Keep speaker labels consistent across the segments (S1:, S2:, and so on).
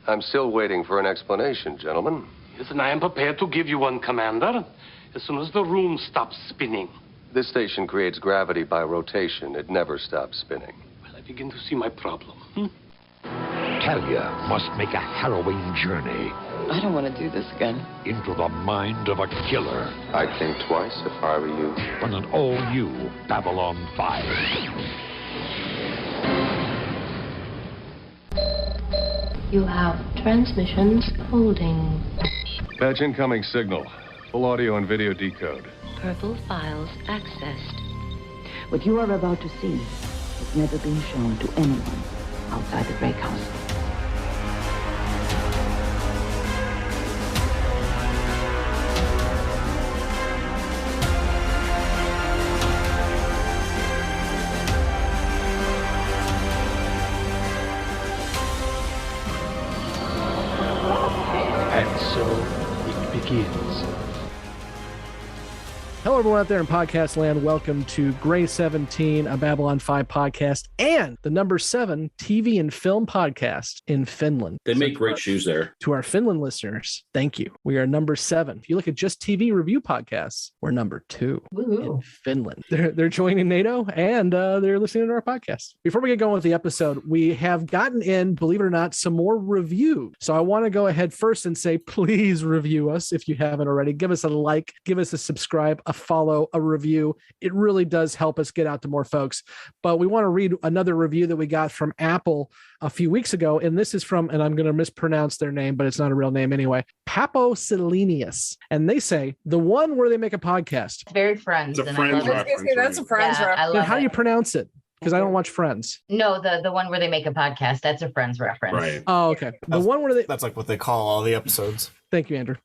S1: I'm still waiting for an explanation, gentlemen.
S2: Yes, and I am prepared to give you one, Commander, as soon as the room stops spinning.
S1: This station creates gravity by rotation. It never stops spinning.
S2: Well, I begin to see my problem.
S3: Talia must make a harrowing journey
S4: I don't want to do this again.
S3: into the mind of a killer
S1: I'd think twice if I were you.
S3: on an all-new Babylon 5.
S5: You have transmissions holding.
S1: Patch incoming signal. Full audio and video decode.
S5: Purple files accessed.
S6: What you are about to see has never been shown to anyone outside the Grey Council.
S3: And so it begins.
S7: Hello, everyone out there in podcast land. Welcome to Grey 17, a Babylon 5 podcast, and the number 7 TV and film podcast in Finland.
S8: They make great shoes there.
S7: To our Finland listeners, thank you. We are number 7. If you look at just TV review podcasts, we're number 2 in Finland. They're joining NATO, and they're listening to our podcast. Before we get going with the episode, we have gotten in, believe it or not, some more reviews. So I want to go ahead first and say, please review us if you haven't already. Give us a like, give us a subscribe, a follow, a review. It really does help us get out to more folks. But we want to read another review that we got from Apple a few weeks ago. And this is from, and I'm going to mispronounce their name, but it's not a real name anyway, Papo Selenius. And they say, the one where they make a podcast.
S4: It's very Friends.
S8: It's a Friends reference.
S9: That's a Friends reference.
S4: I love
S7: How do you
S4: it.
S7: pronounce it? Because I don't watch Friends.
S4: No, the one where they make a podcast. That's a Friends reference.
S8: Right.
S7: Oh, okay. The one where they...
S10: That's like what they call all the episodes.
S7: Thank you, Andrew.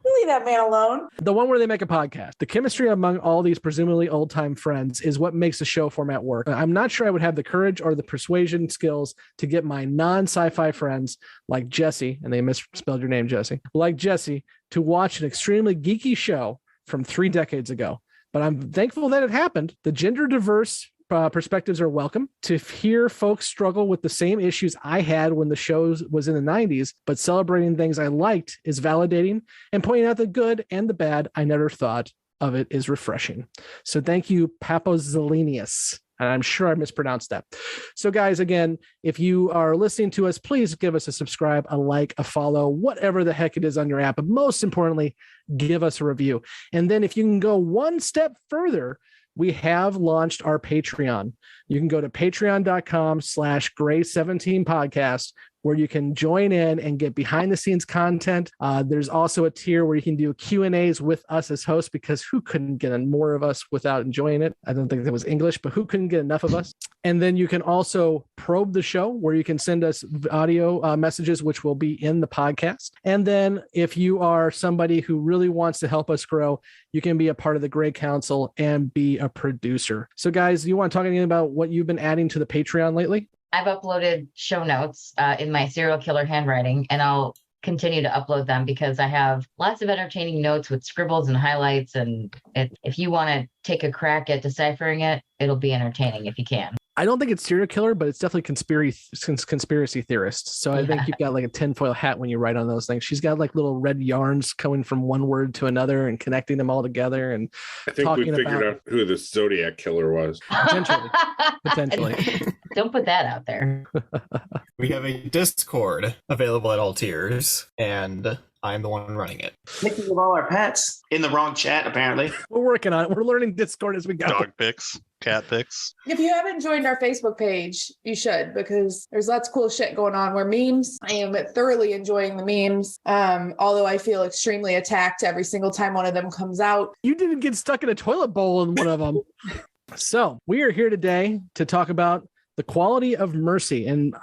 S9: Leave that man alone.
S7: The one where they make a podcast. The chemistry among all these presumably old-time friends is what makes the show format work. I'm not sure I would have the courage or the persuasion skills to get my non-sci-fi friends like Jessi, and they misspelled your name, Jessi, like Jessi, to watch an extremely geeky show from 3 decades ago. But I'm thankful that it happened. The gender diverse perspectives are welcome. To hear folks struggle with the same issues I had when the show was in the 90s, but celebrating things I liked is validating, and pointing out the good and the bad I never thought of it is refreshing. So thank you, Papo Zelenius. And I'm sure I mispronounced that. So guys, again, if you are listening to us, please give us a subscribe, a like, a follow, whatever the heck it is on your app. But most importantly, give us a review. And then if you can go one step further, we have launched our Patreon. You can go to patreon.com/Grey17podcast, where you can join in and get behind the scenes content. There's also a tier where you can do Q&As with us as hosts, because who couldn't get more of us without enjoying it? I don't think that was English, but who couldn't get enough of us? And then you can also probe the show, where you can send us audio messages, which will be in the podcast. And then if you are somebody who really wants to help us grow, you can be a part of the Grey Council and be a producer. So guys, you want to talk anything about what you've been adding to the Patreon lately?
S4: I've uploaded show notes in my serial killer handwriting, and I'll continue to upload them because I have lots of entertaining notes with scribbles and highlights. And if you want to take a crack at deciphering it, it'll be entertaining if you can.
S7: I don't think it's serial killer, but it's definitely conspiracy theorist. So I think you've got like a tinfoil hat when you write on those things. She's got like little red yarns coming from one word to another and connecting them all together. And
S8: I think we figured out who the Zodiac killer was.
S7: Potentially.
S4: Don't put that out there.
S10: We have a Discord available at all tiers, and I'm the one running it.
S11: Pictures of all our pets in the wrong chat, apparently.
S7: We're working on it. We're learning Discord as we go.
S12: Dog pics, cat pics.
S9: If you haven't joined our Facebook page, you should, because there's lots of cool shit going on. Where memes, I am thoroughly enjoying the memes. Although I feel extremely attacked every single time one of them comes out.
S7: You didn't get stuck in a toilet bowl in one of them. So we are here today to talk about The Quality of Mercy. And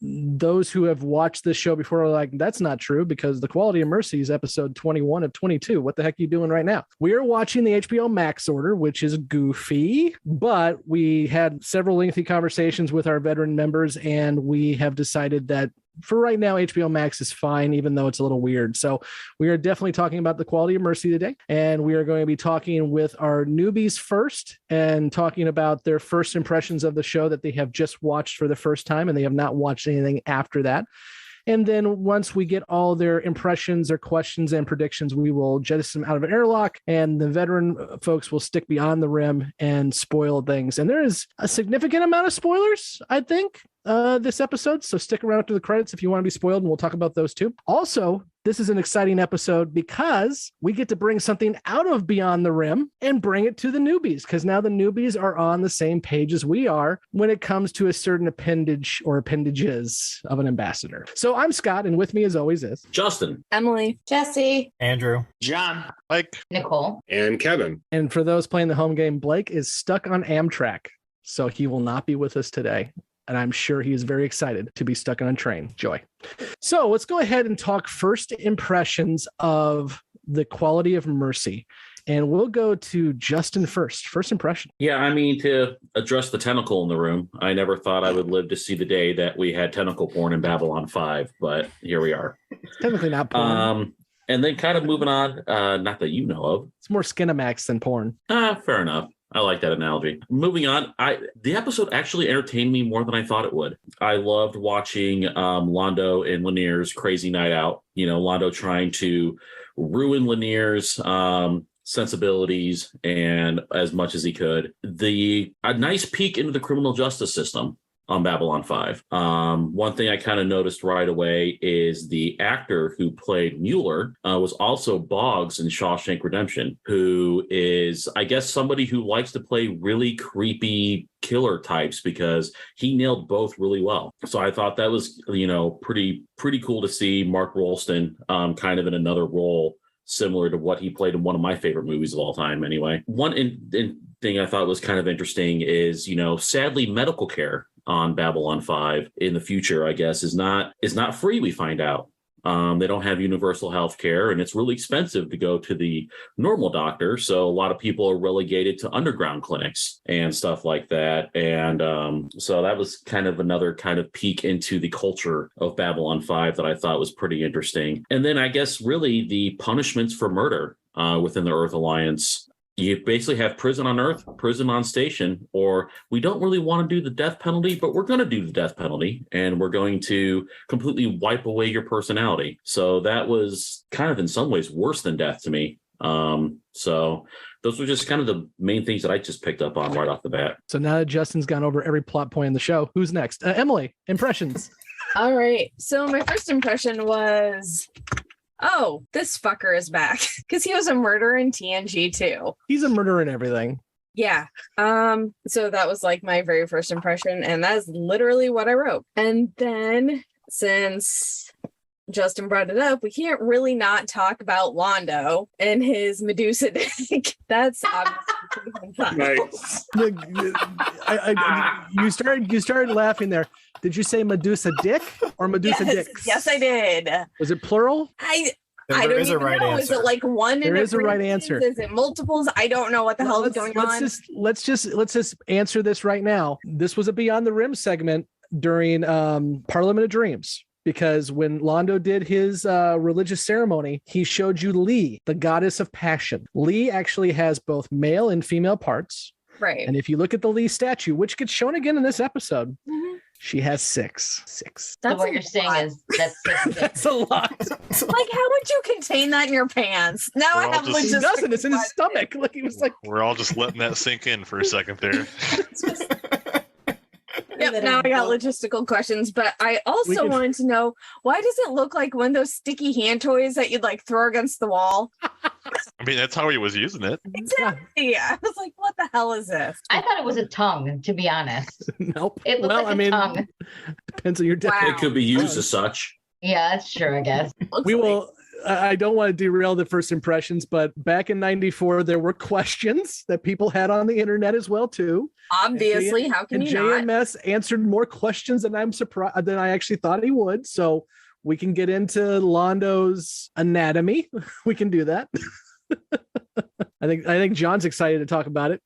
S7: those who have watched this show before are like, that's not true, because The Quality of Mercy is episode 21 of 22. What the heck are you doing right now? We are watching the HBO Max order, which is goofy, but we had several lengthy conversations with our veteran members, and we have decided that for right now, HBO Max is fine, even though it's a little weird. So we are definitely talking about the quality of mercy today. And we are going to be talking with our newbies first and talking about their first impressions of the show that they have just watched for the first time and they have not watched anything after that. And then once we get all their impressions, their questions, and predictions, we will jettison them out of an airlock, and the veteran folks will stick beyond the rim and spoil things. And there is a significant amount of spoilers, I think, this episode. So stick around after the credits if you want to be spoiled, and we'll talk about those too. Also, this is an exciting episode because we get to bring something out of Beyond the Rim and bring it to the newbies, because now the newbies are on the same page as we are when it comes to a certain appendage or appendages of an ambassador. So I'm Scott, and with me as always is
S13: Justin,
S9: Emily, Jessi,
S10: Andrew,
S11: John,
S12: Mike,
S4: Nicole,
S8: and Kevin.
S7: And for those playing the home game, Blake is stuck on Amtrak, so he will not be with us today. And I'm sure he is very excited to be stuck on a train. Joy. So let's go ahead and talk first impressions of the quality of mercy. And we'll go to Justin first. First impression.
S13: Yeah, I mean, to address the tentacle in the room, I never thought I would live to see the day that we had tentacle porn in Babylon 5, but here we are.
S7: It's technically not porn.
S13: And then kind of moving on, not that you know of.
S7: It's more Skinamax than porn.
S13: Fair enough. I like that analogy. Moving on, the episode actually entertained me more than I thought it would. I loved watching Londo and Lennier's crazy night out. You know, Londo trying to ruin Lennier's sensibilities and as much as he could. A nice peek into the criminal justice system on Babylon 5. One thing I kind of noticed right away is the actor who played Mueller was also Boggs in Shawshank Redemption, who is, I guess, somebody who likes to play really creepy killer types because he nailed both really well. So I thought that was, pretty cool to see Mark Rolston kind of in another role similar to what he played in one of my favorite movies of all time anyway. One thing I thought was kind of interesting is, sadly, medical care on Babylon 5 in the future, I guess, is not free, we find out. They don't have universal health care, and it's really expensive to go to the normal doctor. So a lot of people are relegated to underground clinics and stuff like that. And so that was kind of another kind of peek into the culture of Babylon 5 that I thought was pretty interesting. And then I guess really the punishments for murder within the Earth Alliance. You basically have prison on Earth, prison on station, or we don't really want to do the death penalty, but we're going to do the death penalty, and we're going to completely wipe away your personality. So that was kind of in some ways worse than death to me. So those were just kind of the main things that I just picked up on right off the bat.
S7: So now that Justin's gone over every plot point in the show, who's next? Emily, impressions.
S9: All right. So my first impression was, oh, this fucker is back, because he was a murderer in TNG too.
S7: He's a murderer in everything.
S9: Yeah. So that was like my very first impression, and that's literally what I wrote. And then since Justin brought it up, we can't really not talk about Londo and his Medusa dick. That's obviously
S8: Nice.
S7: You started laughing there. Did you say Medusa dick or Medusa dicks?
S9: Yes, I did.
S7: Was it plural?
S9: I don't even know. Is it like one?
S7: There is a right answer.
S9: Is it multiples? I don't know what the hell is going on.
S7: Let's just answer this right now. This was a Beyond the Rim segment during Parliament of Dreams. Because when Londo did his religious ceremony, he showed you Lee, the goddess of passion. Lee actually has both male and female parts.
S9: Right.
S7: And if you look at the Lee statue, which gets shown again in this episode, she has six.
S4: That's so what you're saying is
S7: that's a lot.
S9: Like, how would you contain that in your pants? Now I have
S7: He doesn't. It's in his stomach. Like he was like.
S12: We're all just letting that sink in for a second there.
S9: Yep, now I got logistical questions, but I also wanted to know, why does it look like one of those sticky hand toys that you'd like throw against the wall?
S12: I mean, that's how he was using it.
S9: Exactly. I was like, what the hell is this?
S4: I thought it was a tongue, to be honest.
S7: Nope.
S4: It looked like a tongue.
S7: Depends on your
S13: It could be used as such.
S4: Yeah, that's true, I guess.
S7: I don't want to derail the first impressions, but back in '94, there were questions that people had on the internet as well, too.
S9: Obviously, how can you not?
S7: JMS answered more questions than I actually thought he would. So we can get into Londo's anatomy. We can do that. I think John's excited to talk about it.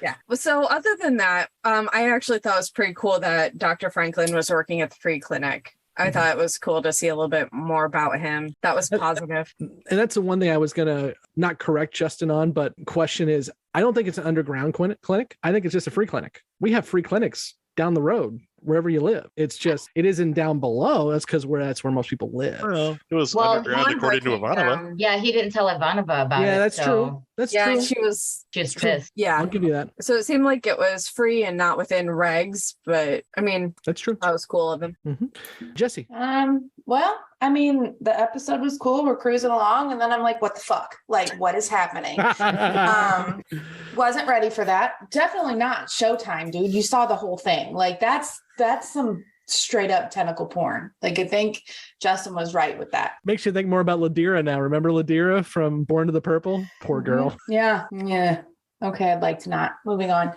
S9: Yeah. So other than that, I actually thought it was pretty cool that Dr. Franklin was working at the free clinic. I thought it was cool to see a little bit more about him. That was positive.
S7: And that's the one thing I was going to not correct Justin on, but question is, I don't think it's an underground clinic. I think it's just a free clinic. We have free clinics down the road wherever you live. It's just, it isn't down below. That's because that's where most people live.
S12: Well, it was underground according to Ivanova.
S4: Yeah, he didn't tell Ivanova about it.
S7: Yeah, that's true. That's true.
S9: She was
S4: pissed.
S9: Yeah,
S7: I'll give you that.
S9: So it seemed like it was free and not within regs, but I mean,
S7: that's true.
S9: That was cool of him.
S7: Jessi.
S14: Well, I mean, the episode was cool. We're cruising along, and then I'm like, what the fuck? Like, what is happening? Wasn't ready for that. Definitely not Showtime, dude. You saw the whole thing. Like, that's some straight up tentacle porn. Like, I think Justin was right with that.
S7: Makes you think more about Ladira now. Remember Ladira from Born to the Purple? Poor girl.
S14: Yeah. Okay, I'd like to not. Moving on.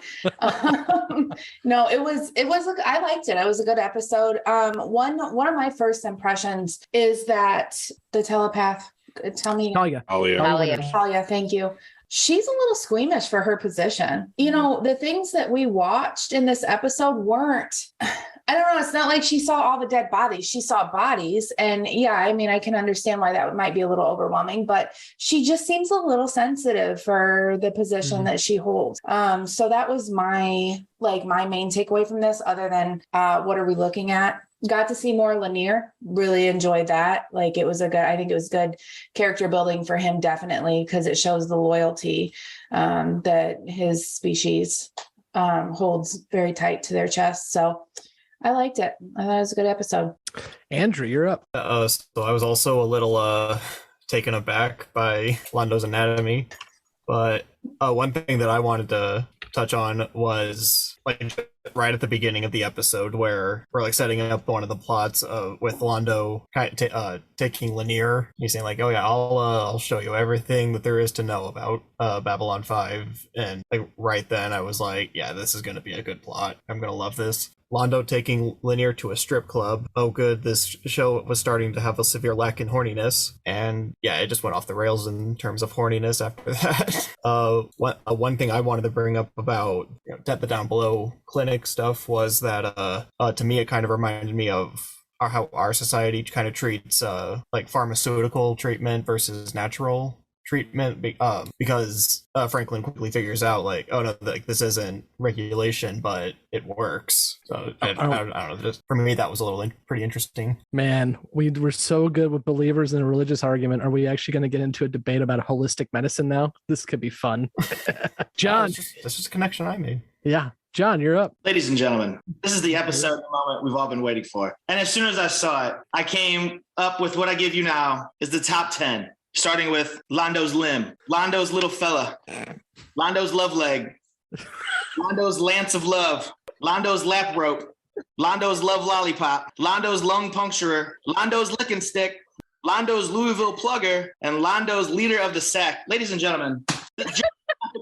S14: No, it was I liked it. It was a good episode. One of my first impressions is that the telepath, tell me. Talia, thank you. She's a little squeamish for her position. You know, the things that we watched in this episode weren't, I don't know. It's not like she saw all the dead bodies. She saw bodies. And yeah, I mean, I can understand why that might be a little overwhelming, but she just seems a little sensitive for the position that she holds. So that was my main takeaway from this, other than what are we looking at? Got to see more Lennier. Really enjoyed that. Like, I think it was good character building for him, definitely, because it shows the loyalty that his species holds very tight to their chest. So I liked it. I thought it was a good episode.
S7: Andrew, you're up.
S10: So I was also a little taken aback by Londo's anatomy, but one thing that I wanted to touch on was like right at the beginning of the episode where we're like setting up one of the plots with Londo kind of taking Lennier. He's saying like, "Oh yeah, I'll show you everything that there is to know about Babylon 5." And like right then I was like, "Yeah, this is going to be a good plot. I'm going to love this." Londo taking Lennier to a strip club. Oh good, this show was starting to have a severe lack in horniness, and yeah, it just went off the rails in terms of horniness after that. One thing I wanted to bring up about the Down Below clinic stuff was that to me it kind of reminded me of how our society kind of treats like pharmaceutical treatment versus natural treatment, because Franklin quickly figures out like, oh no, like this isn't regulation, but it works. So I don't know, just for me that was a little pretty interesting.
S7: Man, we were so good with believers in a religious argument. Are we actually going to get into a debate about holistic medicine now? This could be fun. John,
S10: that's just a connection I made.
S7: Yeah, John, you're up.
S11: Ladies and gentlemen, this is the episode, the moment we've all been waiting for. And as soon as I saw it, I came up with what I give you now is the top 10. Starting with Londo's limb, Londo's little fella, Londo's love leg, Londo's lance of love, Londo's lap rope, Londo's love lollipop, Londo's lung puncturer, Londo's licking stick, Londo's Louisville plugger, and Londo's leader of the sack. Ladies and gentlemen, the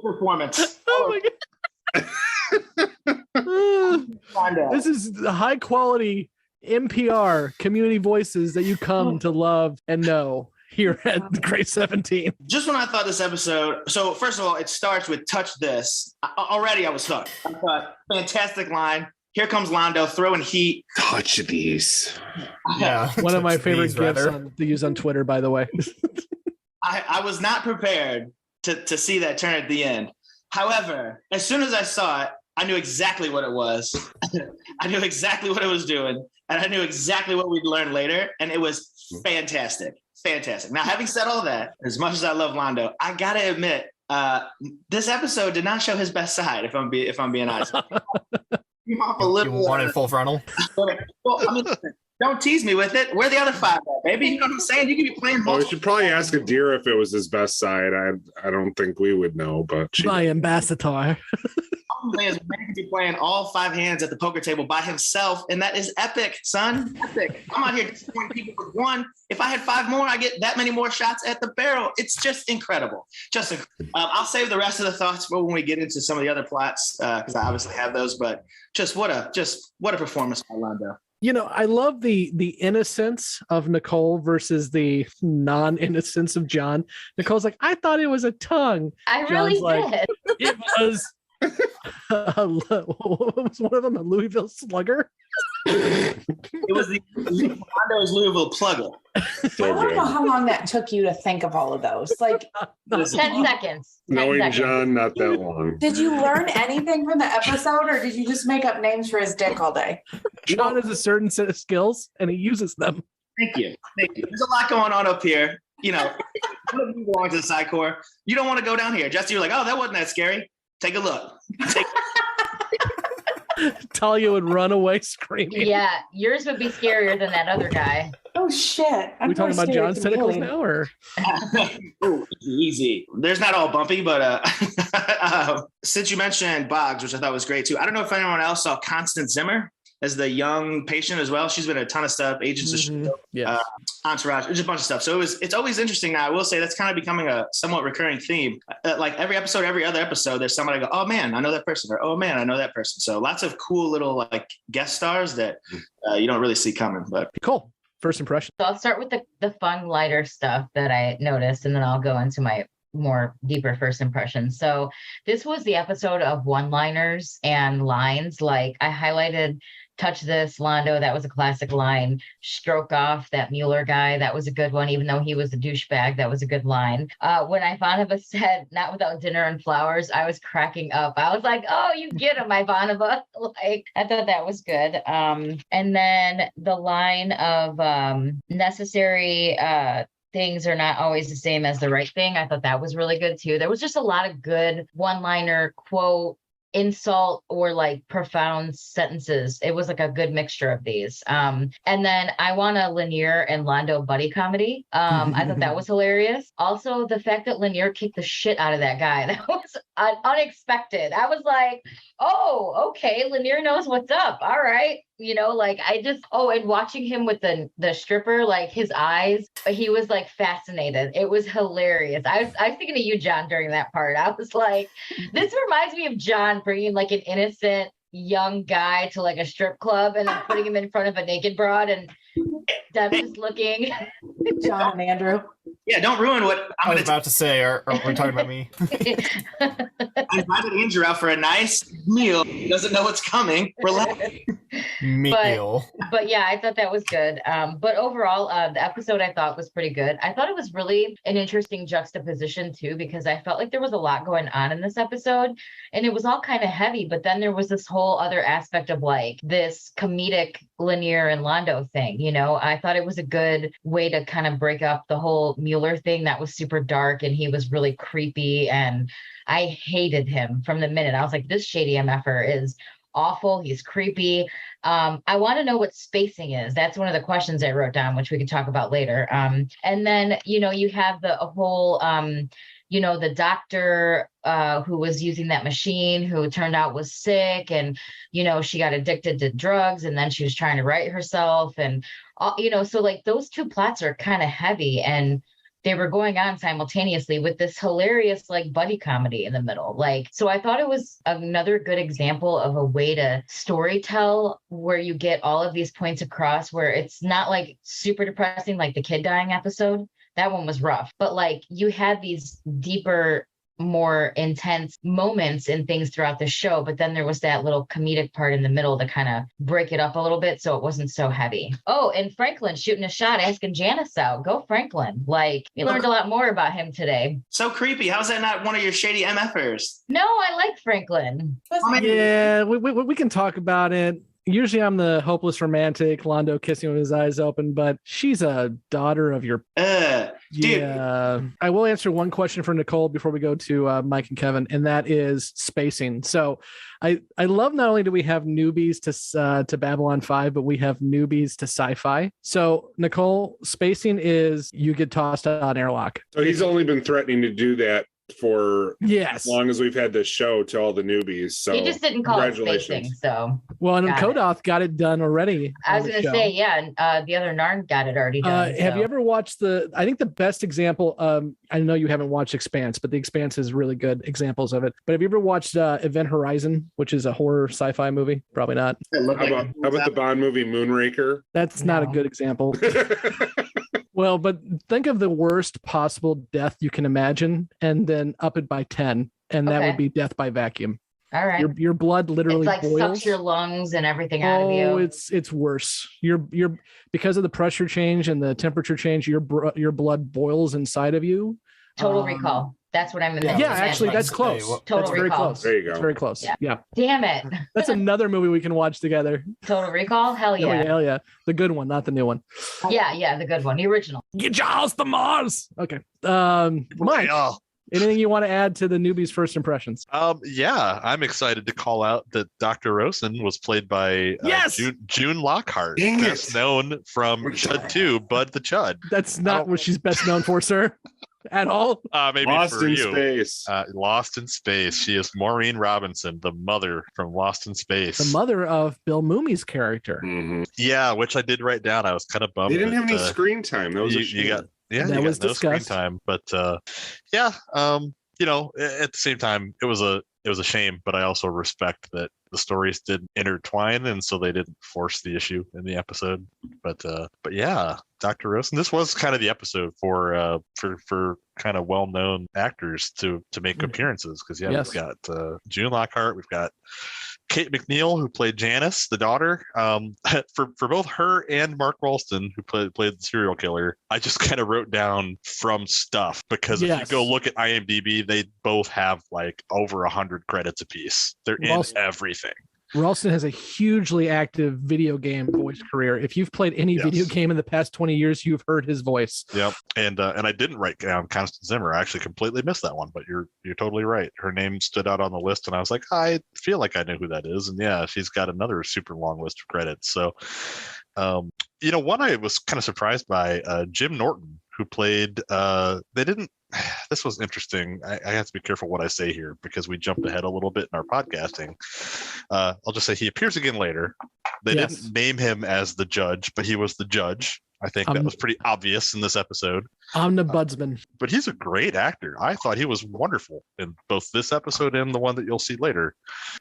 S11: performance.
S7: Oh my God. This is the high quality NPR community voices that you come to love and know here at Grade 17.
S11: Just when I thought this episode, so first of all, it starts with touch this. Already I was hooked. I thought, fantastic line. Here comes Londo throwing heat.
S8: Touch these.
S7: Yeah. One of my favorite gifs to use on Twitter, by the way.
S11: I was not prepared to see that turn at the end. However, as soon as I saw it, I knew exactly what it was. I knew exactly what it was doing. And I knew exactly what we'd learn later. And it was fantastic. Fantastic. Now, having said all that, as much as I love Londo, I gotta admit, this episode did not show his best side. If I'm being honest, you
S10: wanted full frontal.
S11: Well, I mean, don't tease me with it. Where are the other 5 at, baby? You know what I'm saying? You can be playing.
S8: We should probably ask Adira if it was his best side. I don't think we would know, but
S7: my ambassador.
S11: Man can be playing all 5 hands at the poker table by himself, and that is epic, son. Epic. I'm out here disappointing people with 1. If I had 5 more, I get that many more shots at the barrel. It's just incredible. I'll save the rest of the thoughts for when we get into some of the other plots, because I obviously have those. But what a performance by Londo.
S7: You know, I love the innocence of Nicole versus the non-innocence of John. Nicole's like, I thought it was a tongue.
S4: I
S7: John's
S4: really did.
S7: It was. What was one of them? A Louisville slugger?
S11: It was the Londo's Louisville plugger.
S14: I want to know how long that took you to think of all of those. Like
S4: 10 seconds. 10
S8: Knowing
S4: seconds.
S8: John, not that long.
S14: Did you learn anything from the episode, or did you just make up names for his dick all day?
S7: John has a certain set of skills, and he uses them.
S11: Thank you. There's a lot going on up here. You know, you belong to the Psi Corps. You don't want to go down here. Jessi, you're like, oh, that wasn't that scary. Take a look.
S7: Talia would run away screaming.
S4: Yeah, yours would be scarier than that other guy.
S14: Oh shit!
S7: Are we talking about John's tentacles now, or
S11: Ooh, easy? There's not all bumpy, but since you mentioned Boggs, which I thought was great too. I don't know if anyone else saw Constance Zimmer as the young patient as well. She's been in a ton of stuff, Agents of S.H.I.E.L.D., Entourage, just a bunch of stuff. So it's always interesting now. I will say that's kind of becoming a somewhat recurring theme. Like every other episode, there's somebody go, oh man, I know that person, or oh man, I know that person. So lots of cool little like guest stars that you don't really see coming. But
S7: cool. First impression.
S4: So I'll start with the fun, lighter stuff that I noticed, and then I'll go into my more deeper first impression. So this was the episode of one-liners and lines. Like I highlighted touch this, Londo, that was a classic line. Stroke off that Mueller guy, that was a good one, even though he was a douchebag, that was a good line. When Ivanova said, not without dinner and flowers, I was cracking up. I was like, oh, you get him, Ivanova. Like, I thought that was good. And then the line of necessary things are not always the same as the right thing. I thought that was really good too. There was just a lot of good one-liner quote, insult, or like profound sentences. It was like a good mixture of these. And then I want a Lennier and Londo buddy comedy. I thought that was hilarious. Also, the fact that Lennier kicked the shit out of that guy, that was unexpected. I was like, oh, okay, Lennier knows what's up. All right. You know, like and watching him with the stripper, like his eyes, he was like fascinated. It was hilarious. I was thinking of you, John, during that part. I was like, this reminds me of John bringing like an innocent young guy to like a strip club and then putting him in front of a naked broad and them just looking.
S14: John and Andrew.
S11: Yeah, don't ruin what
S10: I was about to say. Are we talking about me?
S11: I invited Andrew out for a nice meal. He doesn't know what's coming. Relax.
S10: Meal.
S4: But yeah, I thought that was good. But overall, the episode I thought was pretty good. I thought it was really an interesting juxtaposition too, because I felt like there was a lot going on in this episode and it was all kind of heavy, but then there was this whole other aspect of like this comedic Lennier and Londo thing. You know, I thought it was a good way to kind of break up the whole Mueller thing that was super dark and he was really creepy and I hated him from the minute. I was like, this shady MFer is awful. He's creepy. I want to know what spacing is. That's one of the questions I wrote down, which we can talk about later. And then, you know, you have the whole, you know, the doctor who was using that machine who turned out was sick and, you know, she got addicted to drugs and then she was trying to right herself. And, you know, so like those two plots are kind of heavy and they were going on simultaneously with this hilarious like buddy comedy in the middle. Like, so I thought it was another good example of a way to story tell where you get all of these points across where it's not like super depressing, like the kid dying episode. That one was rough, but like you had these deeper, more intense moments and things throughout the show, but then there was that little comedic part in the middle to kind of break it up a little bit so it wasn't so heavy. Oh, and Franklin shooting a shot, asking Janice out. Go Franklin. Like, we learned a lot more about him today.
S11: So creepy. How's that not one of your shady MFers?
S4: No, I like Franklin.
S7: Yeah, we can talk about it. Usually I'm the hopeless romantic, Londo kissing with his eyes open, but she's a daughter of your... Yeah. I will answer one question for Nicole before we go to Mike and Kevin, and that is spacing. So I love not only do we have newbies to Babylon 5, but we have newbies to sci-fi. So Nicole, spacing is you get tossed out on airlock.
S8: So he's only been threatening to do that for
S7: as
S8: long as we've had this show to all the newbies. So
S4: he just didn't call it spacing. So
S7: well, and Kodoth got it done already.
S4: I was going to say, the other Narn got it already done.
S7: Have you ever watched I think the best example, I know you haven't watched Expanse, but the Expanse is really good examples of it. But have you ever watched Event Horizon, which is a horror sci-fi movie? Probably not.
S8: How about the Bond movie Moonraker?
S7: That's not a good example. Well, but think of the worst possible death you can imagine and then up it by 10. And that would be death by vacuum.
S4: All right.
S7: Your blood literally
S4: It's like
S7: boils.
S4: sucks your lungs and everything out of you.
S7: Oh, it's worse. You're because of the pressure change and the temperature change, your blood boils inside of you.
S4: Total Recall. That's what I'm
S7: Yeah, actually, that's close.
S4: Total
S7: That's very
S4: Recall.
S7: close.
S8: There you go.
S7: That's very close. Yeah.
S4: Damn it.
S7: That's another movie we can watch together.
S4: Total Recall? Hell
S7: Oh,
S4: yeah.
S7: hell yeah. The good one, not the new one.
S4: Yeah, the good one, the original.
S7: Get your house to Mars. Okay. Mike, anything you want to add to the newbies' first impressions?
S12: Yeah, I'm excited to call out that Dr. Rosen was played by June Lockhart, best known from Chud 2, Bud the Chud.
S7: That's not what she's best known for, sir. At all.
S12: Maybe
S8: Lost
S12: for
S8: in
S12: you.
S8: Space.
S12: Lost in Space. She is Maureen Robinson, the mother from Lost in Space.
S7: The mother of Bill Mooney's character.
S8: Mm-hmm.
S12: Yeah, which I did write down. I was kind of bummed.
S8: They didn't have any
S12: that,
S8: screen time. That was a
S12: you
S8: shame.
S12: got
S7: That
S12: you
S7: was
S12: got no screen
S7: discussed.
S12: time. But yeah, you know, at the same time, it was a shame. But I also respect that the stories didn't intertwine, and so they didn't force the issue in the episode. But yeah, Dr. Rosen. This was kind of the episode for kind of well-known actors to make appearances, because
S7: Yes.
S12: we've got June Lockhart, we've got Kate McNeil, who played Janice, the daughter. For both her and Mark Ralston, who played the serial killer, I just kind of wrote down from stuff, because if you go look at IMDb, they both have like over 100 credits apiece. They're in everything.
S7: Ralston has a hugely active video game voice career. If you've played any video game in the past 20 years, you've heard his voice.
S12: Yep. And I didn't write down Constance Zimmer. I actually completely missed that one, but you're totally right. Her name stood out on the list, and I was like, I feel like I know who that is. And yeah, she's got another super long list of credits. So, one I was kind of surprised by, Jim Norton, who played, this was interesting. I have to be careful what I say here, because we jumped ahead a little bit in our podcasting. I'll just say he appears again later. They didn't name him as the judge, but he was the judge. I think that was pretty obvious in this episode.
S7: Omnibudsman.
S12: But he's a great actor. I thought he was wonderful in both this episode and the one that you'll see later.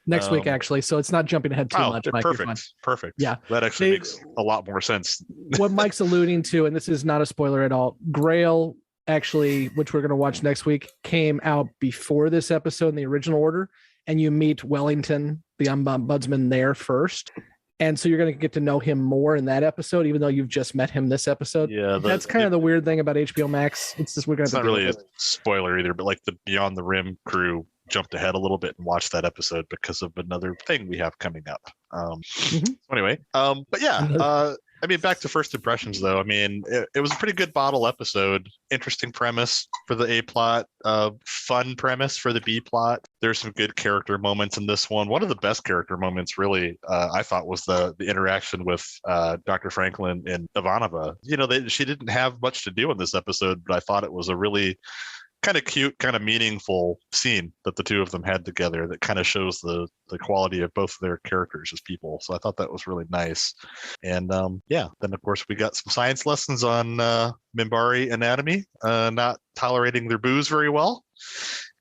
S7: Next week, actually. So it's not jumping ahead too much. Mike, you're fine.
S12: Perfect.
S7: Yeah.
S12: That actually makes a lot more sense.
S7: What Mike's alluding to, and this is not a spoiler at all, Grail, actually, which we're going to watch next week, came out before this episode in the original order, and you meet Wellington, the ombudsman, there first. And so you're going to get to know him more in that episode, even though you've just met him this episode.
S12: Yeah,
S7: that's kind of the weird thing about HBO Max. It's just
S12: it's not really a spoiler either, but like the Beyond the Rim crew jumped ahead a little bit and watched that episode because of another thing we have coming up. Anyway, but yeah, I mean, back to first impressions, though. I mean, it was a pretty good bottle episode. Interesting premise for the A plot, fun premise for the B plot. There's some good character moments in this one. One of the best character moments, really, I thought, was the interaction with Dr. Franklin and Ivanova. She didn't have much to do in this episode, but I thought it was a really kind of cute, kind of meaningful scene that the two of them had together that kind of shows the quality of both of their characters as people. So I thought that was really nice. And then of course we got some science lessons on Minbari anatomy, not tolerating their booze very well.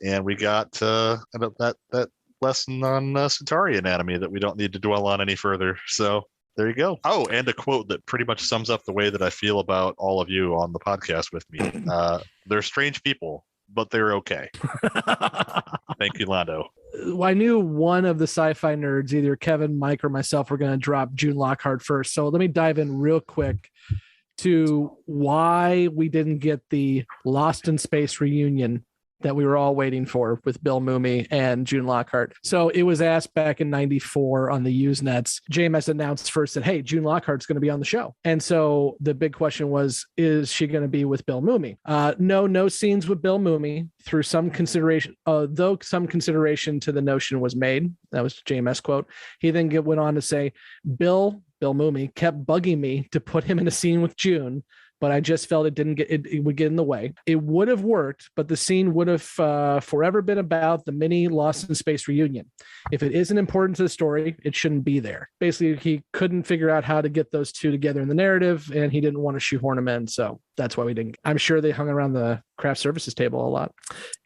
S12: And we got that lesson on Centauri anatomy that we don't need to dwell on any further. So there you go. Oh, and a quote that pretty much sums up the way that I feel about all of you on the podcast with me. They're strange people, but they're okay. Thank you, Londo.
S7: I knew one of the sci-fi nerds, either Kevin, Mike, or myself, were going to drop June Lockhart first. So let me dive in real quick to why we didn't get the Lost in Space reunion that we were all waiting for with Bill Mumy and June Lockhart. So it was asked back in '94 on the Usenets. JMS announced first that, hey, June Lockhart's going to be on the show. And so the big question was, is she going to be with Bill Mumy? No scenes with Bill Mumy through some consideration, though some consideration to the notion was made. That was JMS quote. He then went on to say, Bill Mumy kept bugging me to put him in a scene with June, but I just felt it would get in the way. It would have worked, but the scene would have forever been about the mini Lost in Space reunion. If it isn't important to the story, it shouldn't be there. Basically, he couldn't figure out how to get those two together in the narrative, and he didn't want to shoehorn them in. So that's why we didn't. I'm sure they hung around the craft services table a lot.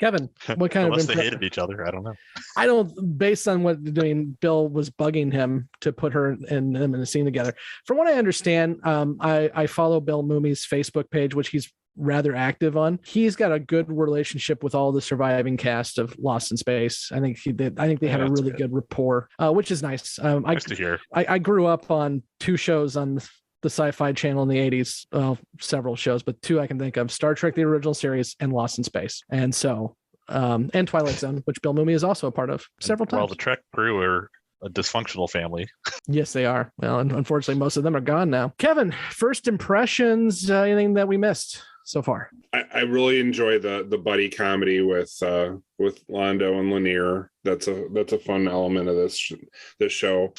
S7: Kevin, what kind
S12: Unless
S7: of
S12: they hated each other, I don't know.
S7: I don't, based on what they're doing, Bill was bugging him to put her and them in a scene together. From what I understand, I follow Bill Mumy's Facebook page, which he's rather active on. He's got a good relationship with all the surviving cast of Lost in Space. I think they had a really good rapport, which is nice.
S12: Nice to hear.
S7: I grew up on 2 shows on the Sci-Fi Channel in the 80s, several shows, but 2 I can think of: Star Trek, the original series, and Lost in Space. And so, and Twilight Zone, which Bill Mumy is also a part of several times.
S12: Well, the Trek crew are a dysfunctional family.
S7: Yes, they are. Well, and unfortunately, most of them are gone now. Kevin, first impressions, anything that we missed so far?
S8: I really enjoy the buddy comedy with Londo and Lennier. That's a fun element of this show.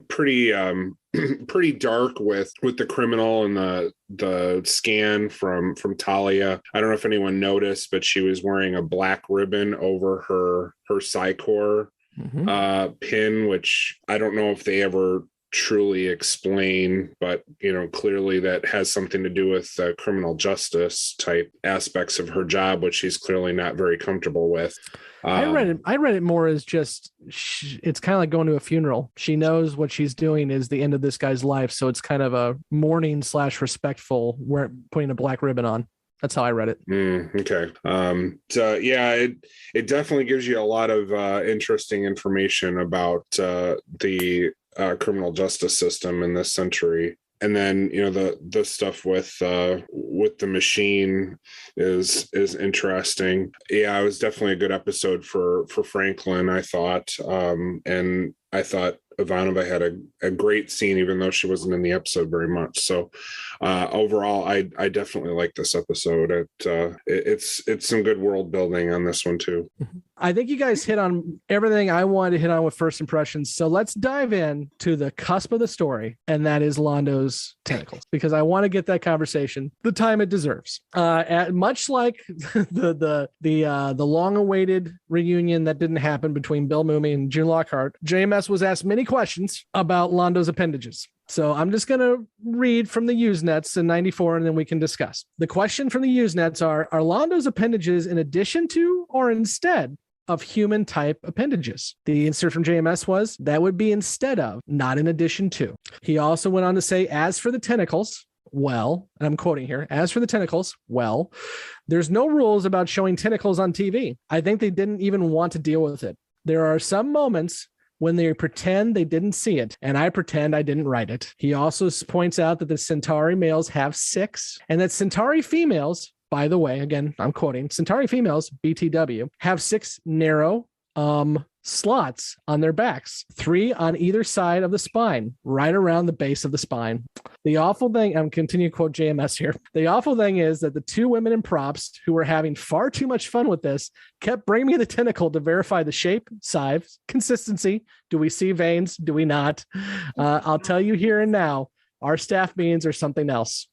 S8: Pretty dark with the criminal and the scan from Talia. I don't know if anyone noticed, but she was wearing a black ribbon over her Psy-Core pin, which I don't know if they ever truly explain, but clearly that has something to do with criminal justice type aspects of her job, which she's clearly not very comfortable with.
S7: I read it more as just it's kind of like going to a funeral. She knows what she's doing is the end of this guy's life, so it's kind of a mourning / respectful, where putting a black ribbon on. That's how I read it.
S8: Okay. So yeah, it definitely gives you a lot of interesting information about the criminal justice system in this century. And then the stuff with the machine is interesting. Yeah, it was definitely a good episode for Franklin, I thought. And I thought Ivanova had a great scene, even though she wasn't in the episode very much. So overall, I definitely like this episode. It's some good world building on this one too.
S7: I think you guys hit on everything I wanted to hit on with first impressions. So let's dive in to the cusp of the story, and that is Londo's tentacles, because I want to get that conversation the time it deserves. Much like the long-awaited reunion that didn't happen between Bill Mumy and June Lockhart, JMS was asked many questions about Londo's appendages. So I'm just going to read from the Usenets in 94, and then we can discuss. The question from the Usenets are Londo's appendages in addition to or instead of human type appendages? The answer from JMS was that would be instead of, not in addition to. He also went on to say, as for the tentacles, well, and I'm quoting here, as for the tentacles, well, there's no rules about showing tentacles on TV. I think they didn't even want to deal with it. There are some moments when they pretend they didn't see it, and I pretend I didn't write it. He also points out that the Centauri males have 6, and that Centauri females, by the way, again, I'm quoting, Centauri females, BTW, have 6 narrow slots on their backs, 3 on either side of the spine, right around the base of the spine. The awful thing, I'm continuing to quote JMS here. The awful thing is that the 2 women in props who were having far too much fun with this kept bringing me the tentacle to verify the shape, size, consistency. Do we see veins? Do we not? I'll tell you here and now, our staff meetings are something else.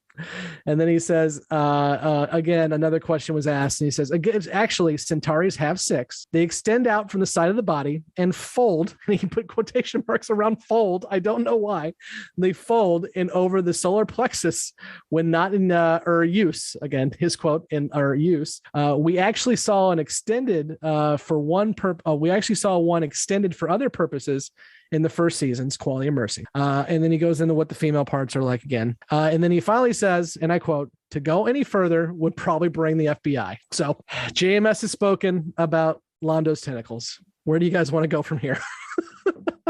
S7: And then he says, again, another question was asked, and he says, again, actually, Centauris have 6. They extend out from the side of the body and fold. And he put quotation marks around fold. I don't know why. They fold in over the solar plexus when not in use. Again, his quote, in use. We actually saw an extended we actually saw one extended for other purposes in the first season's Quality of Mercy. And then he goes into what the female parts are like again. And then he finally says, and I quote, to go any further would probably bring the FBI. So JMS has spoken about Londo's tentacles. Where do you guys want to go from here?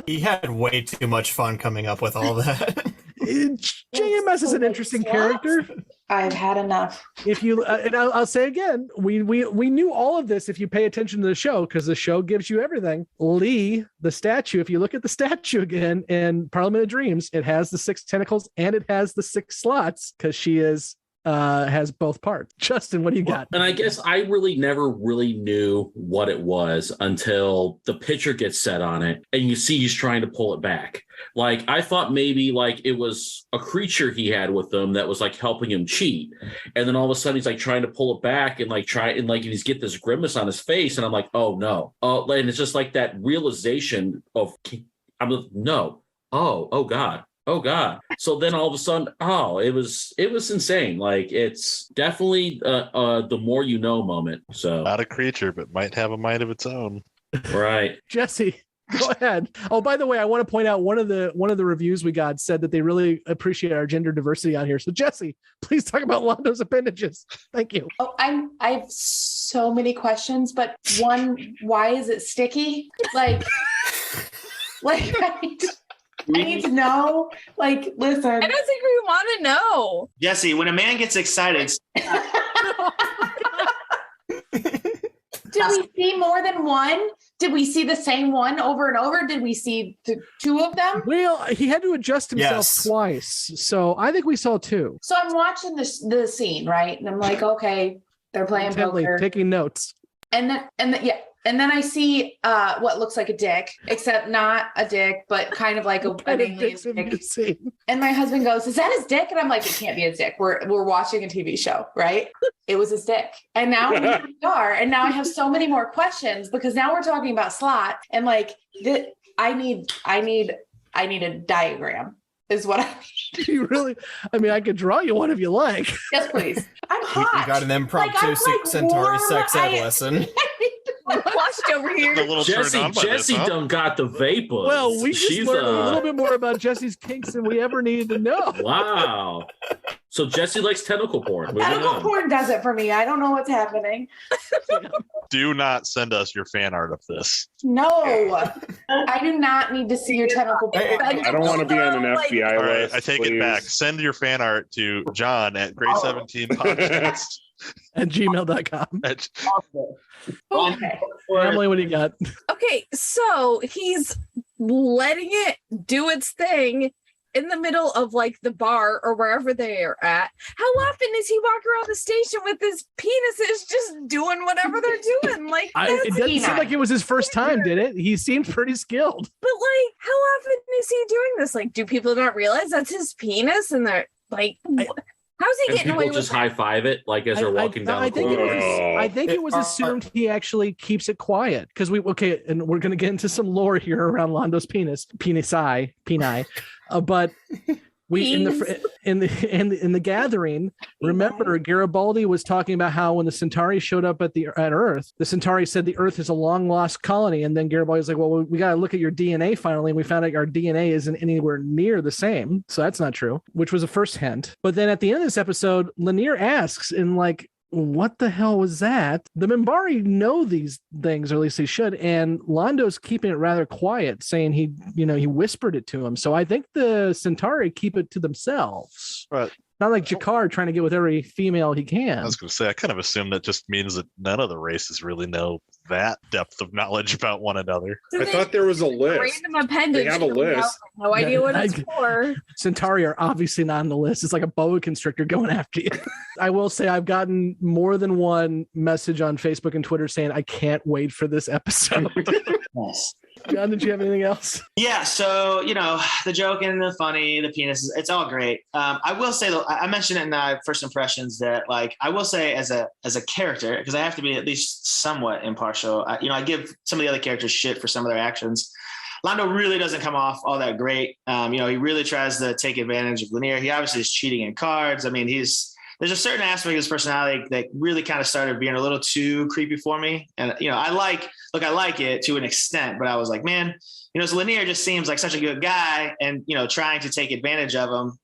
S10: He had way too much fun coming up with all that.
S7: JMS is an interesting character.
S14: I've had enough.
S7: If you and I'll say again, we knew all of this if you pay attention to the show, because the show gives you everything. Lee, the statue, if you look at the statue again in Parliament of Dreams, it has the 6 tentacles and it has the 6 slots because she has both parts. Justin, what do you got?
S13: And I guess I really never really knew what it was until the picture gets set on it and you see he's trying to pull it back. Like, I thought maybe like it was a creature he had with him that was like helping him cheat. And then all of a sudden he's like trying to pull it back and he's get this grimace on his face. And I'm like, oh no. And it's just like that realization of, no. Oh God. Oh God. So then all of a sudden, it was insane. Like, it's definitely the more you know moment. So
S12: not a creature, but might have a mind of its own.
S13: Right.
S7: Jessi. Go ahead. Oh, by the way, I want to point out one of the reviews we got said that they really appreciate our gender diversity on here. So Jessi, please talk about Londo's appendages. Thank you.
S14: Oh, I have so many questions, but one, why is it sticky? Like I need to know. Like, listen.
S9: I don't think we want to know.
S11: Jessi, when a man gets excited,
S14: did we see more than one? Did we see the same one over and over? Did we see two of them?
S7: Well, he had to adjust himself twice. So I think we saw two.
S14: So I'm watching the scene, right? And I'm like, okay, they're playing poker.
S7: Taking notes.
S14: And then I see what looks like a dick, except not a dick, but kind of like an alien dick. And my husband goes, "Is that his dick?" And I'm like, "It can't be his dick. We're watching a TV show, right?" It was his dick. And now here we are. And now I have so many more questions because now we're talking about slot. And like, I need a diagram. Is what I need.
S7: You really? I mean, I could draw you one if you like.
S14: Yes, please. I'm hot.
S10: We got an impromptu Centauri sex ed lesson.
S9: Flushed over here.
S13: Jessi done got the vapors.
S7: Well, we just learned a little bit more about Jessi's kinks than we ever needed to know.
S13: Wow. So Jessi likes tentacle porn.
S14: Tentacle porn does it for me. I don't know what's happening.
S12: Do not send us your fan art of this.
S14: No, I do not need to see your tentacle porn.
S8: I don't want to be on an FBI
S12: All right,
S8: list.
S12: I take
S8: please.
S12: it back. Send your fan art to John at Grade 17 Podcast.
S7: At gmail.com.
S14: Okay.
S7: Emily, what do you got?
S9: Okay, so he's letting it do its thing in the middle of like the bar or wherever they are at. How often does he walk around the station with his penises just doing whatever they're doing? Like,
S7: It doesn't seem like it was his first time, did it? He seemed pretty skilled.
S9: But like, how often is he doing this? Like, do people not realize that's his penis? And they're like, how's he getting away
S13: people
S9: with
S13: just high five it like as they're walking down the corridor?
S7: I think it was assumed he actually keeps it quiet because and we're going to get into some lore here around Londo's peni. But we in the gathering, remember Garibaldi was talking about how when the Centauri showed up at Earth, the Centauri said the Earth is a long lost colony, and then Garibaldi was like, "Well, we got to look at your DNA finally." And we found out our DNA isn't anywhere near the same, so that's not true, which was a first hint. But then at the end of this episode, Lennier asks in like, what the hell was that? The Minbari know these things, or at least they should. And Londo's keeping it rather quiet, saying he whispered it to him. So I think the Centauri keep it to themselves.
S12: Right.
S7: Not like Jakar trying to get with every female he can.
S12: I was going to say, I kind of assume that just means that none of the races really know that depth of knowledge about one another.
S8: I thought there was a list.
S9: random appendage?
S8: They have a list.
S9: No idea what it's for.
S7: Centauri are obviously not on the list. It's like a boa constrictor going after you. I will say I've gotten more than one message on Facebook and Twitter saying I can't wait for this episode.
S11: Yes.
S7: John, did you have anything else?
S11: Yeah, so the joke and the funny, the penis, it's all great. I will say though, I mentioned it in first impressions that like I will say as a character, because I have to be at least somewhat impartial. I give some of the other characters shit for some of their actions. Londo really doesn't come off all that great. He really tries to take advantage of Lennier. He obviously is cheating in cards. I mean, there's a certain aspect of his personality that really kind of started being a little too creepy for me. And, I like it to an extent, but I was like, man, so Lennier just seems like such a good guy and, trying to take advantage of him,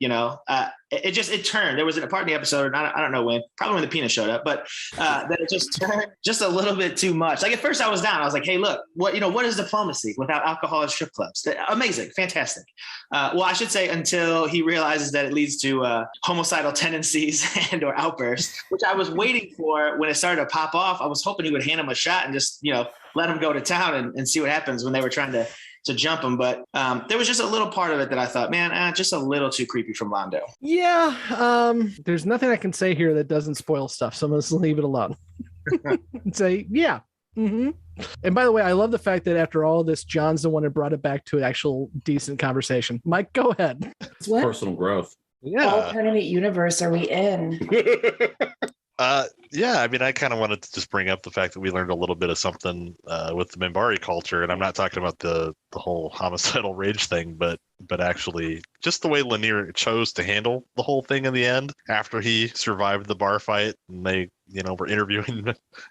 S11: it turned. There was a part in the episode, I don't know when, probably when the penis showed up, but that it just turned just a little bit too much. Like at first I was down. I was like, hey, look, what is diplomacy without alcohol and strip clubs? Amazing. Fantastic. Well, I should say until he realizes that it leads to homicidal tendencies and or outbursts, which I was waiting for when it started to pop off. I was hoping he would hand him a shot and just, let him go to town and see what happens when they were trying to jump him. But there was just a little part of it that I thought, man, just a little too creepy from Londo.
S7: Yeah. There's nothing I can say here that doesn't spoil stuff. So I'm going to leave it alone and say, yeah. Mm-hmm. And by the way, I love the fact that after all of this, John's the one who brought it back to an actual decent conversation. Mike, go ahead.
S14: What
S13: Personal growth.
S7: Yeah.
S14: alternate universe are we in?
S12: Yeah, I mean, I kind of wanted to just bring up the fact that we learned a little bit of something with the Minbari culture, and I'm not talking about the whole homicidal rage thing, but actually just the way Lennier chose to handle the whole thing in the end after he survived the bar fight, and they, were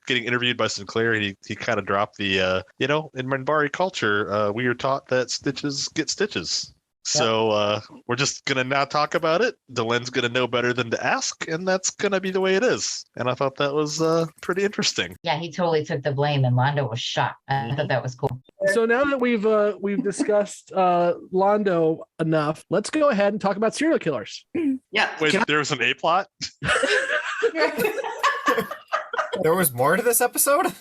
S12: getting interviewed by Sinclair. He kind of dropped the, in Minbari culture, we are taught that stitches get stitches. So we're just going to not talk about it. Delen's going to know better than to ask, and that's going to be the way it is. And I thought that was pretty interesting.
S4: Yeah, he totally took the blame, and Londo was shocked. I thought that was cool.
S7: So now that we've discussed Londo enough, let's go ahead and talk about serial killers.
S11: Yeah.
S12: Wait, there was an A plot?
S10: There was more to this episode?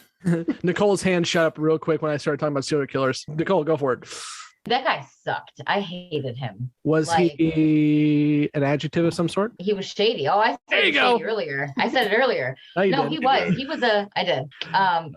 S7: Nicole's hand shut up real quick when I started talking about serial killers. Nicole, go for it.
S4: That guy sucked. I hated him.
S7: Was he an adjective of some sort?
S4: He was shady. Oh, I said
S7: There you
S4: shady
S7: go.
S4: earlier. I said it earlier.
S7: No, you
S4: No,
S7: didn't.
S4: he was. He was a. I did.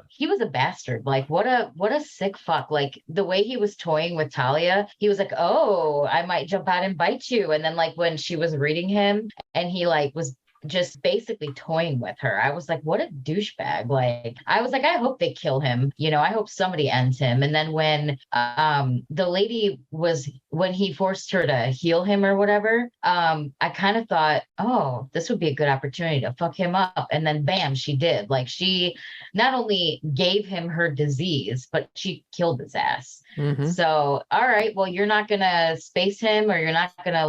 S4: He was a bastard. Like what a sick fuck. Like the way he was toying with Talia. He was like, "Oh, I might jump out and bite you." And then like when she was reading him, and he like was just basically toying with her. I was like, what a douchebag. Like, I was like, I hope they kill him. I hope somebody ends him. And then when the lady when he forced her to heal him or whatever, I kind of thought, oh, this would be a good opportunity to fuck him up. And then bam, she did. Like she not only gave him her disease, but she killed his ass.
S7: Mm-hmm.
S4: So, all right, well, you're not going to space him, or you're not going to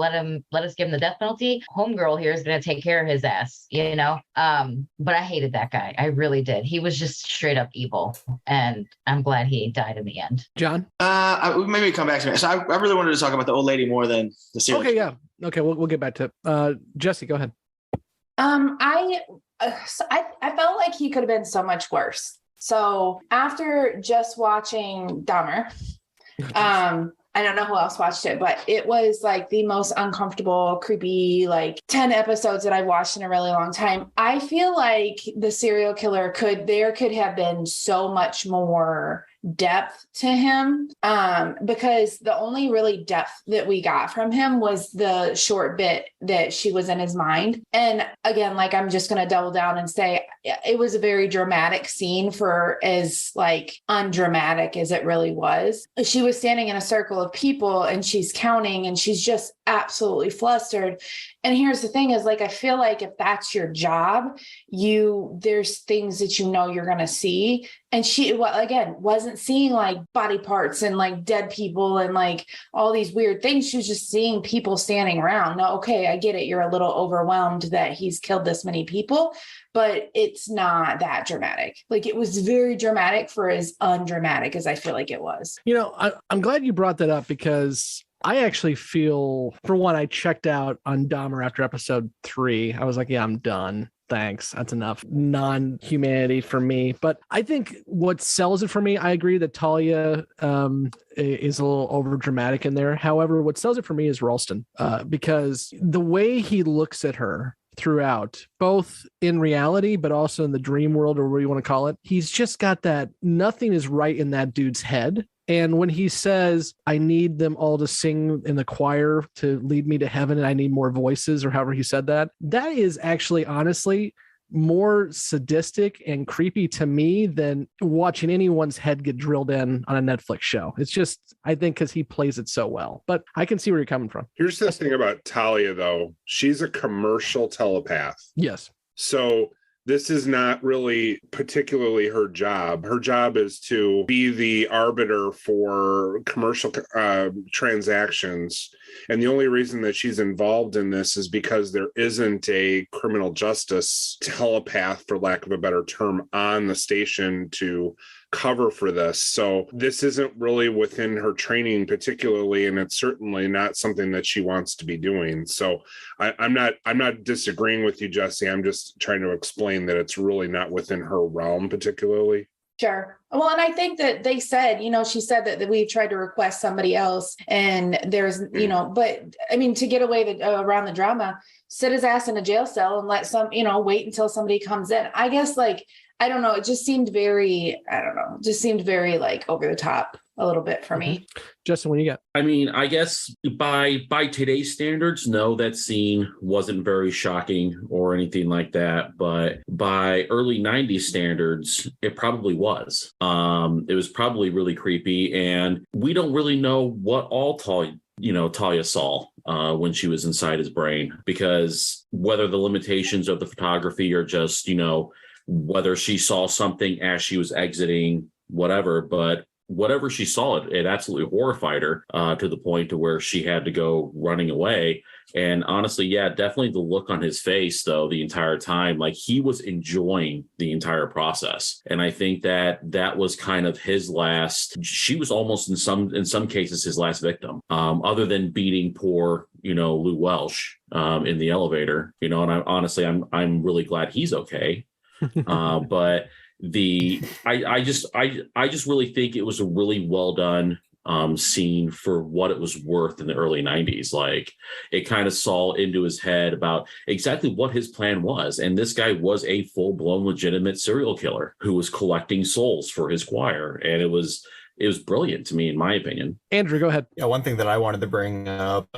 S4: let us give him the death penalty. Homegirl here is going to take care of his ass, but I hated that guy. I really did. He was just straight up evil, and I'm glad he died in the end.
S7: John?
S11: Maybe come back to me. So I really wanted to talk about the old lady more than the serial.
S7: Okay, yeah. Okay, we'll get back to it. Jessi, go ahead.
S14: I felt like he could have been so much worse. So after just watching Dahmer, I don't know who else watched it, but it was like the most uncomfortable, creepy, like 10 episodes that I've watched in a really long time. I feel like the serial killer could have been so much more depth to him, because the only really depth that we got from him was the short bit that she was in his mind. And again, like, I'm just going to double down and say it was a very dramatic scene for as like undramatic as it really was. She was standing in a circle of people and she's counting and she's just absolutely flustered. And here's the thing is, like, I feel like if that's your job, there's things that you're going to see. And she, again, wasn't seeing like body parts and like dead people and like all these weird things. She was just seeing people standing around. Now, okay, I get it. You're a little overwhelmed that he's killed this many people, but it's not that dramatic. Like, it was very dramatic for as undramatic as I feel like it was.
S7: I'm glad you brought that up, because I actually feel, for one, I checked out on Dahmer after episode 3. I was like, yeah, I'm done. Thanks. That's enough non-humanity for me. But I think what sells it for me, I agree that Talia is a little over dramatic in there. However, what sells it for me is Ralston, because the way he looks at her throughout, both in reality, but also in the dream world, or what you want to call it, he's just got that nothing is right in that dude's head. And when he says, I need them all to sing in the choir to lead me to heaven, and I need more voices, or however he said that, that is actually, honestly, more sadistic and creepy to me than watching anyone's head get drilled in on a Netflix show. It's just, I think, because he plays it so well. But I can see where you're coming from.
S8: Here's the thing about Talia, though. She's a commercial telepath.
S7: Yes.
S8: So this is not really particularly her job. Her job is to be the arbiter for commercial transactions. And the only reason that she's involved in this is because there isn't a criminal justice telepath, for lack of a better term, on the station to cover for this. So this isn't really within her training particularly, and it's certainly not something that she wants to be doing. So I'm not disagreeing with you, Jessi. I'm just trying to explain that it's really not within her realm particularly.
S14: Sure. Well, and I think that they said, she said that we tried to request somebody else, and there's, but I mean, to get away around the drama, sit his ass in a jail cell and let wait until somebody comes in. I guess, like, I don't know. It just seemed very, like over the top. a little bit for me.
S7: Justin, what do you got?
S13: I mean, I guess by today's standards, no, that scene wasn't very shocking or anything like that. But by early 90s standards, it probably was. It was probably really creepy. And we don't really know what all Talia saw when she was inside his brain, because whether the limitations of the photography or just, whether she saw something as she was exiting, whatever, but whatever she saw, it absolutely horrified her to the point to where she had to go running away. And honestly, yeah, definitely the look on his face, though, the entire time, like he was enjoying the entire process. And I think that was kind of his last. She was almost in some cases his last victim, other than beating poor, Lou Welsh in the elevator. And I'm really glad he's okay. But I just really think it was a really well done scene for what it was worth in the early 90s. Like, it kind of saw into his head about exactly what his plan was. And this guy was a full-blown legitimate serial killer who was collecting souls for his choir. And it was brilliant to me, in my opinion.
S7: Andrew, go ahead.
S10: Yeah, one thing that I wanted to bring up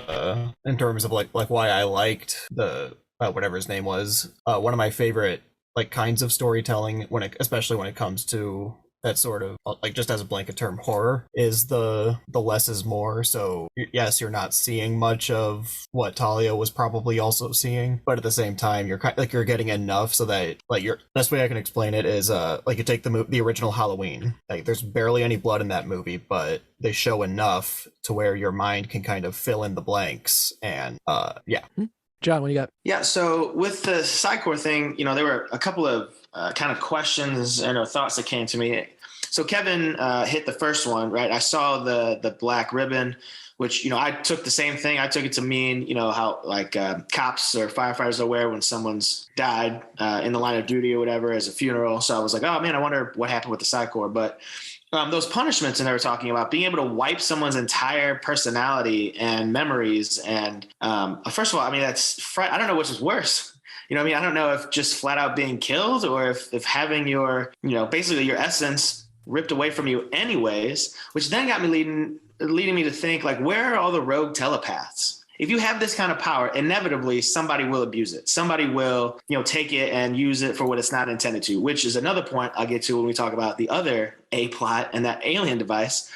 S10: in terms of like why I liked the whatever his name was, one of my favorite kinds of storytelling, especially when it comes to that sort of just as a blanket term, horror, is the less is more. So yes, you're not seeing much of what Talia was probably also seeing, but at the same time, you're you're getting enough so that your best way I can explain it is you take the original Halloween, there's barely any blood in that movie, but they show enough to where your mind can kind of fill in the blanks. And yeah.
S7: John, what do you got?
S11: Yeah, so with the Psycor thing, there were a couple of kind of questions and thoughts that came to me. So Kevin hit the first one, right? I saw the black ribbon, which, I took the same thing. I took it to mean, how cops or firefighters are wear when someone's died in the line of duty or whatever as a funeral. So I was like, oh man, I wonder what happened with the Psycor. But those punishments and they were talking about being able to wipe someone's entire personality and memories. And first of all, I mean, I don't know which is worse. I don't know if just flat out being killed or if having your, basically your essence ripped away from you anyways, which then got me leading me to think, where are all the rogue telepaths? If you have this kind of power, inevitably somebody will abuse it. Somebody will, take it and use it for what it's not intended to, which is another point I'll get to when we talk about the other A plot and that alien device.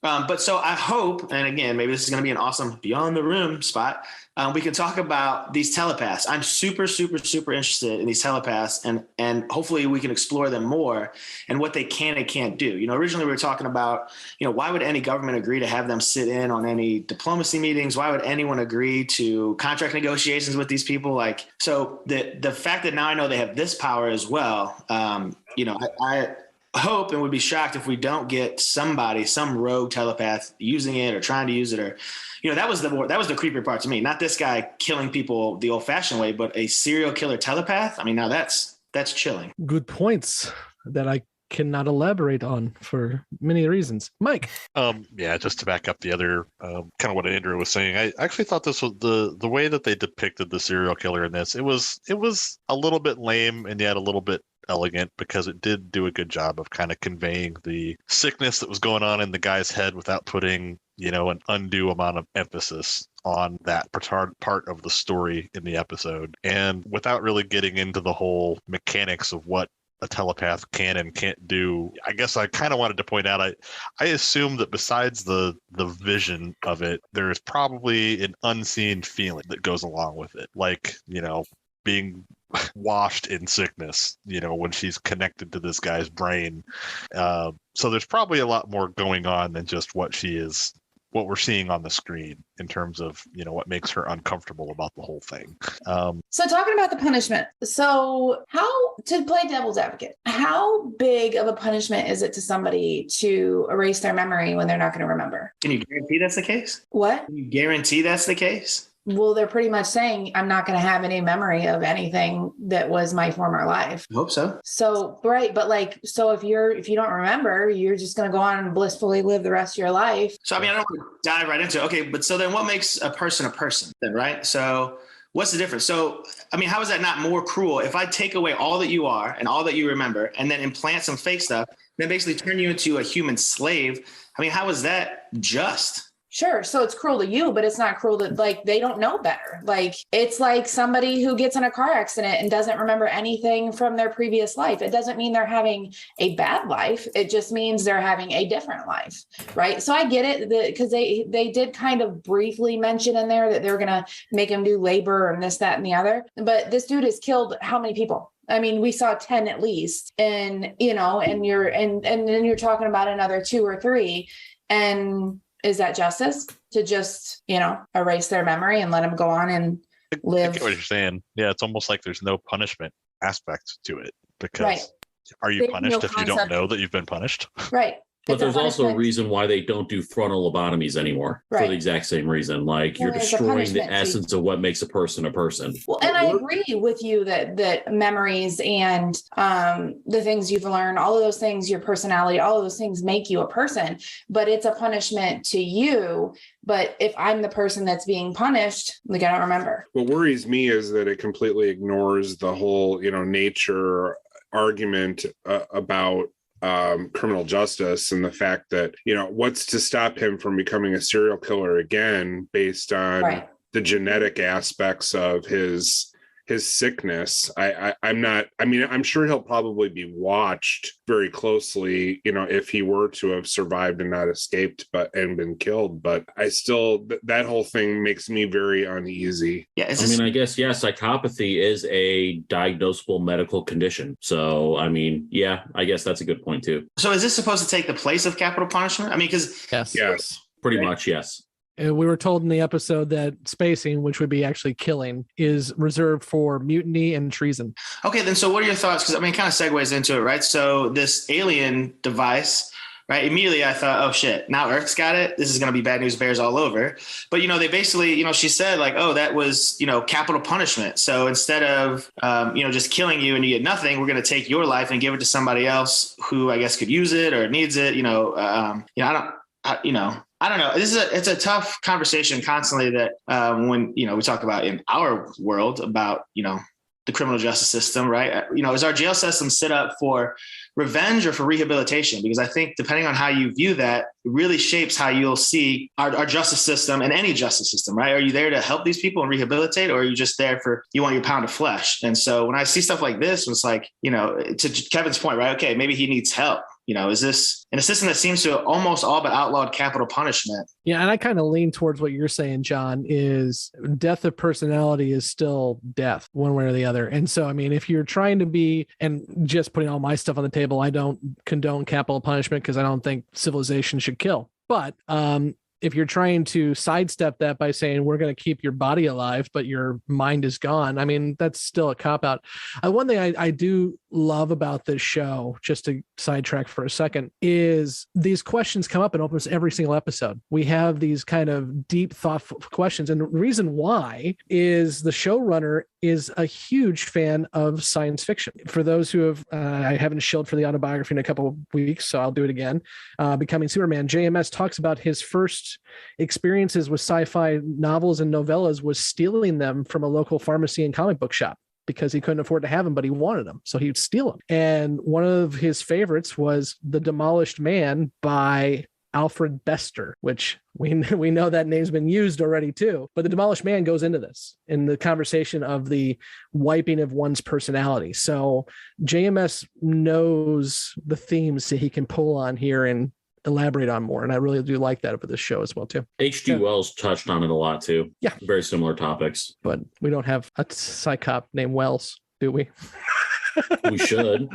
S11: But so I hope, and again, maybe this is going to be an awesome Beyond the Room spot, we can talk about these telepaths. I'm super, super, super interested in these telepaths, and hopefully we can explore them more and what they can and can't do. Originally we were talking about, why would any government agree to have them sit in on any diplomacy meetings? Why would anyone agree to contract negotiations with these people? So the fact that now I know they have this power as well, I hope and would be shocked if we don't get some rogue telepath using it or trying to use it, or that was the creepier part to me. Not this guy killing people the old fashioned way, but a serial killer telepath. I mean, now that's chilling.
S7: Good points that I cannot elaborate on for many reasons. Mike.
S12: Yeah, just to back up the other kind of what Andrew was saying, I actually thought this was the way that they depicted the serial killer in this. It was a little bit lame and yet a little bit elegant, because it did do a good job of kind of conveying the sickness that was going on in the guy's head without putting, an undue amount of emphasis on that part of the story in the episode, and without really getting into the whole mechanics of what a telepath can and can't do. I guess I kind of wanted to point out, I assume that besides the vision of it, there is probably an unseen feeling that goes along with it, being washed in sickness, when she's connected to this guy's brain. So there's probably a lot more going on than just what we're seeing on the screen in terms of, what makes her uncomfortable about the whole thing.
S14: So talking about the punishment. So to play devil's advocate, how big of a punishment is it to somebody to erase their memory when they're not going to remember?
S11: Can you guarantee that's the case?
S14: What?
S11: Can you guarantee that's the case?
S14: Well, they're pretty much saying I'm not going to have any memory of anything that was my former life.
S11: I hope so.
S14: So, right. But so if you don't remember, you're just going to go on and blissfully live the rest of your life.
S11: So, I mean, I don't want to dive right into it. Okay. But so then what makes a person then, right? So what's the difference? So, I mean, how is that not more cruel if I take away all that you are and all that you remember and then implant some fake stuff? then basically turn you into a human slave. I mean, how is that just?
S14: Sure. So it's cruel to you, but it's not cruel to, like, they don't know better. Like, it's like somebody who gets in a car accident and doesn't remember anything from their previous life. It doesn't mean they're having a bad life. It just means they're having a different life. Right. So I get it, because they did kind of briefly mention in there that they're going to make him do labor and this, that, and the other. But this dude has killed how many people? I mean, we saw 10 at least, and, you know, and then you're talking about another 2 or 3. And is that justice to just, you know, erase their memory and let them go on and live?
S12: I get what you're saying. Yeah, it's almost like there's no punishment aspect to it, because are you punished if you don't know that you've been punished?
S14: Right.
S13: But there's also a reason why they don't do frontal lobotomies anymore, for the exact same reason. Like, you're destroying the essence of what makes a person a person.
S14: Well, and I agree with you that memories and the things you've learned, all of those things, your personality, all of those things make you a person, but it's a punishment to you. But if I'm the person that's being punished, like, I don't remember.
S8: What worries me is that it completely ignores the whole, you know, nature argument about criminal justice, and the fact that, you know, what's to stop him from becoming a serial killer again based on the genetic aspects of his sickness. I'm sure he'll probably be watched very closely, you know, if he were to have survived and not escaped and been killed. But I still, that whole thing makes me very uneasy.
S11: Yeah,
S13: I guess, psychopathy is a diagnosable medical condition. So, I mean, yeah, I guess that's a good point too.
S11: So is this supposed to take the place of capital punishment? I mean, because
S8: yes,
S13: pretty much, yes.
S7: We were told in the episode that spacing, which would be actually killing, is reserved for mutiny and treason.
S11: Okay, then so what are your thoughts? Because, I mean, it kind of segues into it, right? So this alien device, right? Immediately I thought, oh shit, now Earth's got it. This is going to be bad news bears all over. But, you know, they basically, you know, she said like, oh, that was, you know, capital punishment. So instead of, you know, just killing you and you get nothing, we're going to take your life and give it to somebody else who I guess could use it or needs it. You know, I don't know. It's a tough conversation constantly that when, you know, we talk about in our world about, you know, the criminal justice system, right? You know, is our jail system set up for revenge or for rehabilitation? Because I think depending on how you view that, it really shapes how you'll see our justice system and any justice system, right? Are you there to help these people and rehabilitate, or are you just there for, you want your pound of flesh? And so when I see stuff like this, it's like, you know, to Kevin's point, right? Okay, maybe he needs help. You know, is this in a system that seems to almost all but outlawed capital punishment?
S7: Yeah, and I kind of lean towards what you're saying, John, is death of personality is still death one way or the other. And so, I mean, if you're trying to be, and just putting all my stuff on the table, I don't condone capital punishment because I don't think civilization should kill. But if you're trying to sidestep that by saying we're going to keep your body alive, but your mind is gone, I mean, that's still a cop out. One thing I do love about this show, just to sidetrack for a second, is these questions come up in almost every single episode. We have these kind of deep, thoughtful questions. And the reason why is the showrunner is a huge fan of science fiction. For those who have, I haven't shilled for the autobiography in a couple of weeks, so I'll do it again. Becoming Superman, JMS talks about his first experiences with sci-fi novels and novellas was stealing them from a local pharmacy and comic book shop, because he couldn't afford to have them, but he wanted them. So he would steal them. And one of his favorites was The Demolished Man by Alfred Bester, which we know that name's been used already too. But The Demolished Man goes into this in the conversation of the wiping of one's personality. So JMS knows the themes that he can pull on here and elaborate on more. And I really do like that about this show as well too.
S13: H.G. Wells touched on it a lot too.
S7: Yeah.
S13: Very similar topics.
S7: But we don't have a psychop named Wells, do we?
S13: We should.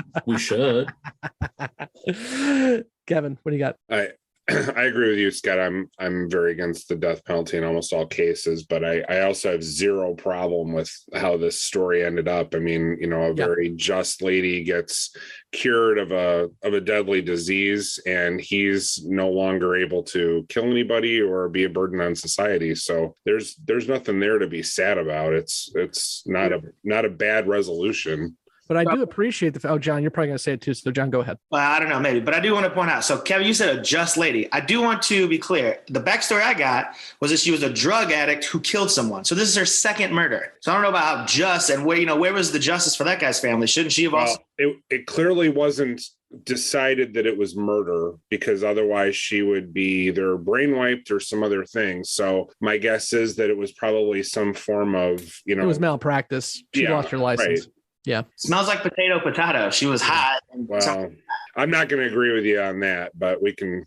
S7: Kevin, what do you got?
S8: I agree with you, Scott. I'm very against the death penalty in almost all cases, but I also have zero problem with how this story ended up. I mean, you know, a very just lady gets cured of a deadly disease, and he's no longer able to kill anybody or be a burden on society. So there's nothing there to be sad about. It's not a bad resolution.
S7: But I do appreciate the. Oh, John, you're probably going to say it too. So, John, go ahead.
S11: Well, I don't know, maybe, but I do want to point out. So, Kevin, you said a just lady. I do want to be clear. The backstory I got was that she was a drug addict who killed someone. So this is her second murder. So I don't know about how just and where was the justice for that guy's family? Shouldn't she have also?
S8: It clearly wasn't decided that it was murder, because otherwise she would be either brainwiped or some other thing. So my guess is that it was probably some form of, it
S7: was malpractice. She lost her license.
S8: Right.
S7: Yeah.
S11: Smells like potato. She was hot.
S8: Well, I'm not going to agree with you on that, but we can.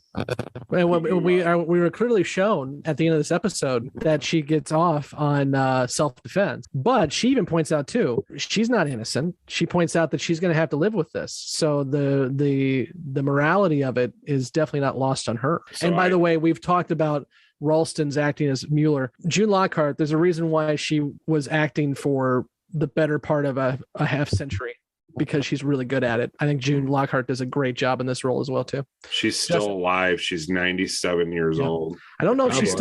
S7: We were clearly shown at the end of this episode that she gets off on self-defense, but she even points out too, she's not innocent. She points out that she's going to have to live with this. So the morality of it is definitely not lost on her. So by the way, we've talked about Ralston's acting as Mueller. June Lockhart, there's a reason why she was acting for the better part of a half century, because she's really good at it. I think June Lockhart does a great job in this role as well too.
S8: She's still alive. She's 97 years old.
S7: I don't know if she's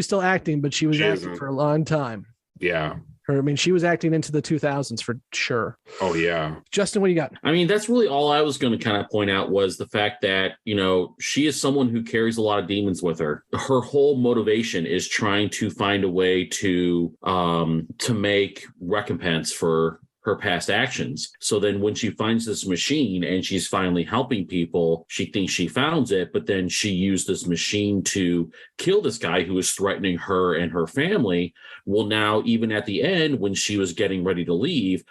S7: still acting, but she was acting for a long time.
S8: Yeah.
S7: She was acting into the 2000s for sure.
S8: Oh yeah.
S7: Justin, what do you got?
S13: I mean, that's really all I was going to kind of point out was the fact that, she is someone who carries a lot of demons with her. Her whole motivation is trying to find a way to make recompense for her past actions. So then when she finds this machine and she's finally helping people, she thinks she found it, but then she used this machine to kill this guy who was threatening her and her family. Well, now, even at the end, when she was getting ready to leave,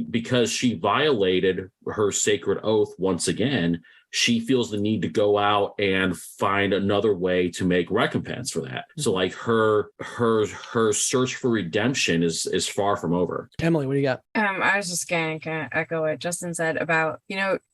S13: because she violated her sacred oath once again, she feels the need to go out and find another way to make recompense for that. So like her search for redemption is far from over.
S7: Emily, what do you got?
S9: I was just going to echo what Justin said about,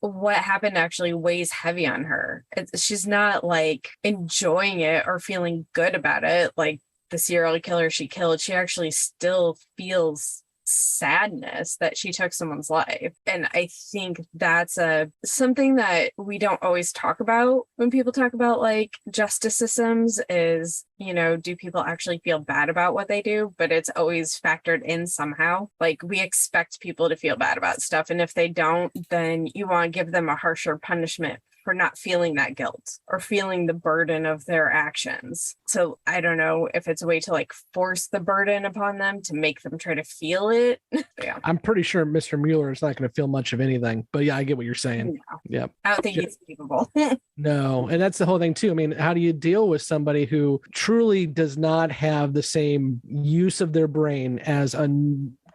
S9: what happened actually weighs heavy on her. She's not like enjoying it or feeling good about it. Like the serial killer she killed, she actually still feels sadness that she took someone's life. And I think that's something that we don't always talk about when people talk about like justice systems is, do people actually feel bad about what they do? But it's always factored in somehow. Like we expect people to feel bad about stuff. And if they don't, then you want to give them a harsher punishment for not feeling that guilt or feeling the burden of their actions. So I don't know if it's a way to like force the burden upon them to make them try to feel it. Yeah.
S7: I'm pretty sure Mr. Mueller is not going to feel much of anything, but yeah, I get what you're saying.
S9: No.
S7: Yeah.
S9: I don't think he's capable.
S7: No. And that's the whole thing too. I mean, how do you deal with somebody who truly does not have the same use of their brain as a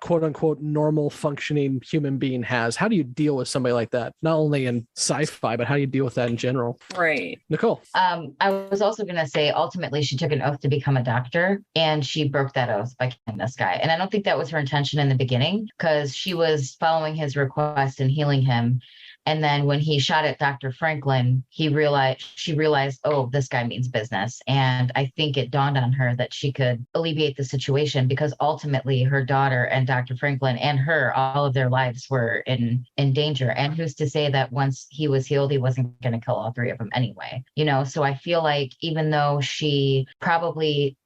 S7: quote unquote normal functioning human being has? How do you deal with somebody like that? Not only in sci-fi, but how do you deal with that in general?
S9: Right.
S7: Nicole.
S4: I was also going to say, ultimately, she took an oath to become a doctor and she broke that oath by killing this guy. And I don't think that was her intention in the beginning, because she was following his request and healing him. And then when he shot at Dr. Franklin, she realized, oh, this guy means business. And I think it dawned on her that she could alleviate the situation, because ultimately her daughter and Dr. Franklin and her, all of their lives were in danger. And who's to say that once he was healed, he wasn't going to kill all three of them anyway? So I feel like even though she probably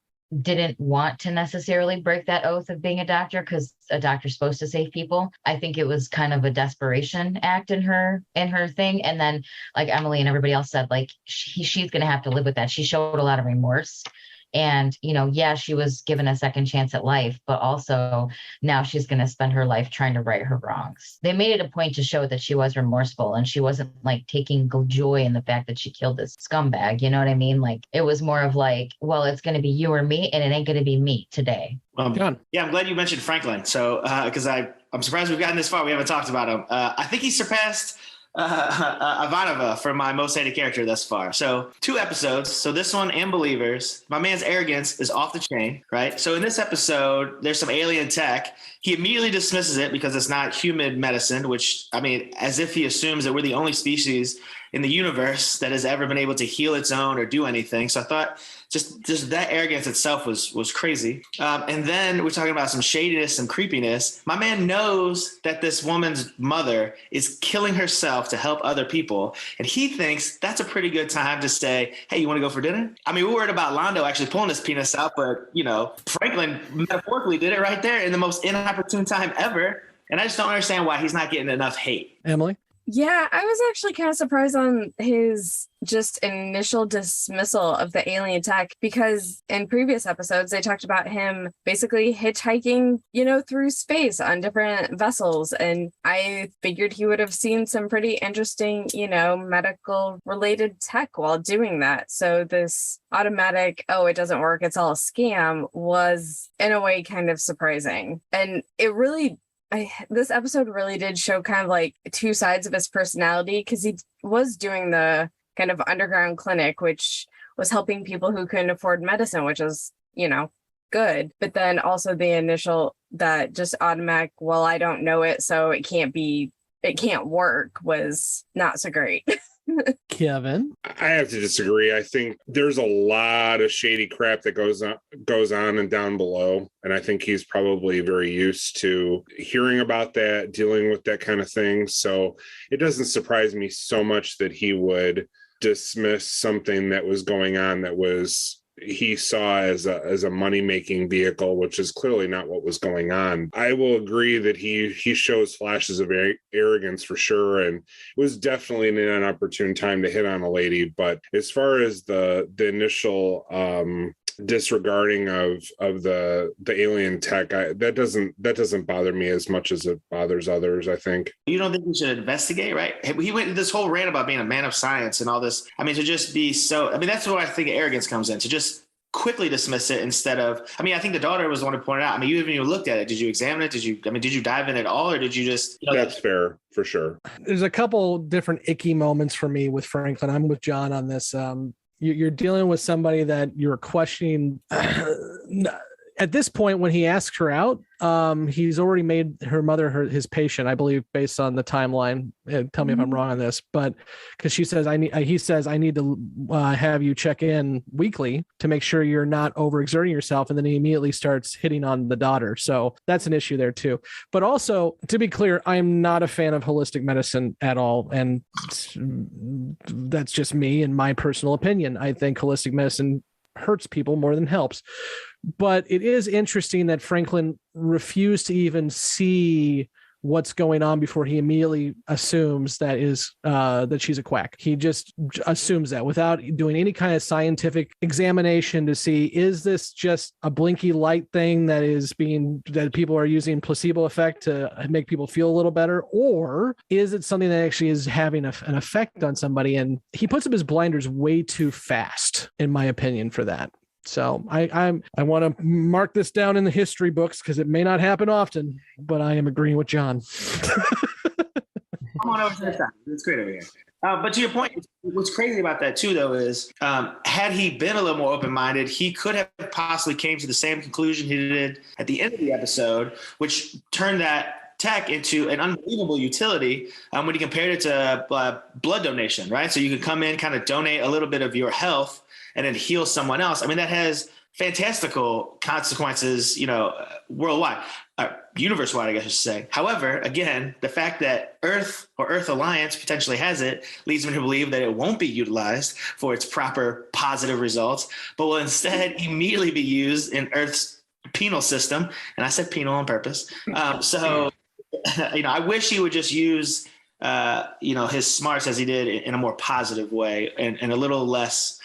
S4: didn't want to necessarily break that oath of being a doctor, because a doctor's supposed to save people, I think it was kind of a desperation act in her thing. And then, like Emily and everybody else said, like she's going to have to live with that. She showed a lot of remorse. And, she was given a second chance at life, but also now she's going to spend her life trying to right her wrongs. They made it a point to show that she was remorseful and she wasn't like taking joy in the fact that she killed this scumbag. You know what I mean? Like it was more of like, well, it's going to be you or me, and it ain't going to be me today.
S11: Yeah, I'm glad you mentioned Franklin. So, because I'm surprised we've gotten this far. We haven't talked about him. I think he surpassed Ivanova for my most hated character thus far. So 2 episodes. So this one and Believers. My man's arrogance is off the chain, right? So in this episode, there's some alien tech. He immediately dismisses it because it's not human medicine, which, I mean, as if he assumes that we're the only species in the universe that has ever been able to heal its own or do anything. So I thought just that arrogance itself was crazy. And then we're talking about some shadiness, some creepiness. My man knows that this woman's mother is killing herself to help other people. And he thinks that's a pretty good time to say, hey, you want to go for dinner? I mean, we're worried about Londo actually pulling his penis out, but, Franklin metaphorically did it right there in the most inopportune time ever. And I just don't understand why he's not getting enough hate.
S7: Emily?
S9: Yeah, I was actually kind of surprised on his just initial dismissal of the alien tech, because in previous episodes, they talked about him basically hitchhiking, through space on different vessels. And I figured he would have seen some pretty interesting, medical related tech while doing that. So this automatic, oh, it doesn't work, it's all a scam, was in a way kind of surprising. And it really this episode really did show kind of like two sides of his personality, because he was doing the kind of underground clinic, which was helping people who couldn't afford medicine, which is, good. But then also the initial, that just automatic, well, I don't know it, so it can't work, was not so great.
S7: Kevin?
S8: I have to disagree. I think there's a lot of shady crap that goes on and down below. And I think he's probably very used to hearing about that, dealing with that kind of thing. So it doesn't surprise me so much that he would dismiss something that was going on that he saw as a money-making vehicle, which is clearly not what was going on. I will agree that he shows flashes of arrogance for sure, and it was definitely an inopportune time to hit on a lady. But as far as the initial disregarding of the alien tech, that doesn't bother me as much as it bothers others, I think.
S11: You don't think we should investigate, right? He went this whole rant about being a man of science and all this. I mean, to just be that's where I think arrogance comes in, to just quickly dismiss it instead of, I think the daughter was the one who pointed out. You haven't even looked at it. Did you examine it? Did you dive in at all, or did you just?
S8: That's fair, for sure.
S7: There's a couple different icky moments for me with Franklin. I'm with John on this. You're dealing with somebody that you're questioning. At this point, when he asks her out, he's already made her mother his patient, I believe, based on the timeline. Tell me if I'm wrong on this, but because he says I need to have you check in weekly to make sure you're not overexerting yourself, and then he immediately starts hitting on the daughter. So that's an issue there too. But also, to be clear, I'm not a fan of holistic medicine at all, and that's just me and my personal opinion. I think holistic medicine hurts people more than helps. But it is interesting that Franklin refused to even see what's going on before he immediately assumes that she's a quack. He just assumes that without doing any kind of scientific examination to see, is this just a blinky light thing that people are using placebo effect to make people feel a little better, or is it something that actually is having an effect on somebody? And he puts up his blinders way too fast, in my opinion, for that. So I want to mark this down in the history books, because it may not happen often, but I am agreeing with John.
S11: Come on over to the side. It's great over here. But to your point, what's crazy about that too, though, is had he been a little more open-minded, he could have possibly came to the same conclusion he did at the end of the episode, which turned that tech into an unbelievable utility when he compared it to blood donation, right? So you could come in, kind of donate a little bit of your health and then heal someone else. That has fantastical consequences, worldwide, universe-wide, I guess I should say. However, again, the fact that Earth or Earth Alliance potentially has it leads me to believe that it won't be utilized for its proper positive results, but will instead immediately be used in Earth's penal system. And I said penal on purpose. I wish he would just use, his smarts as he did in a more positive way and a little less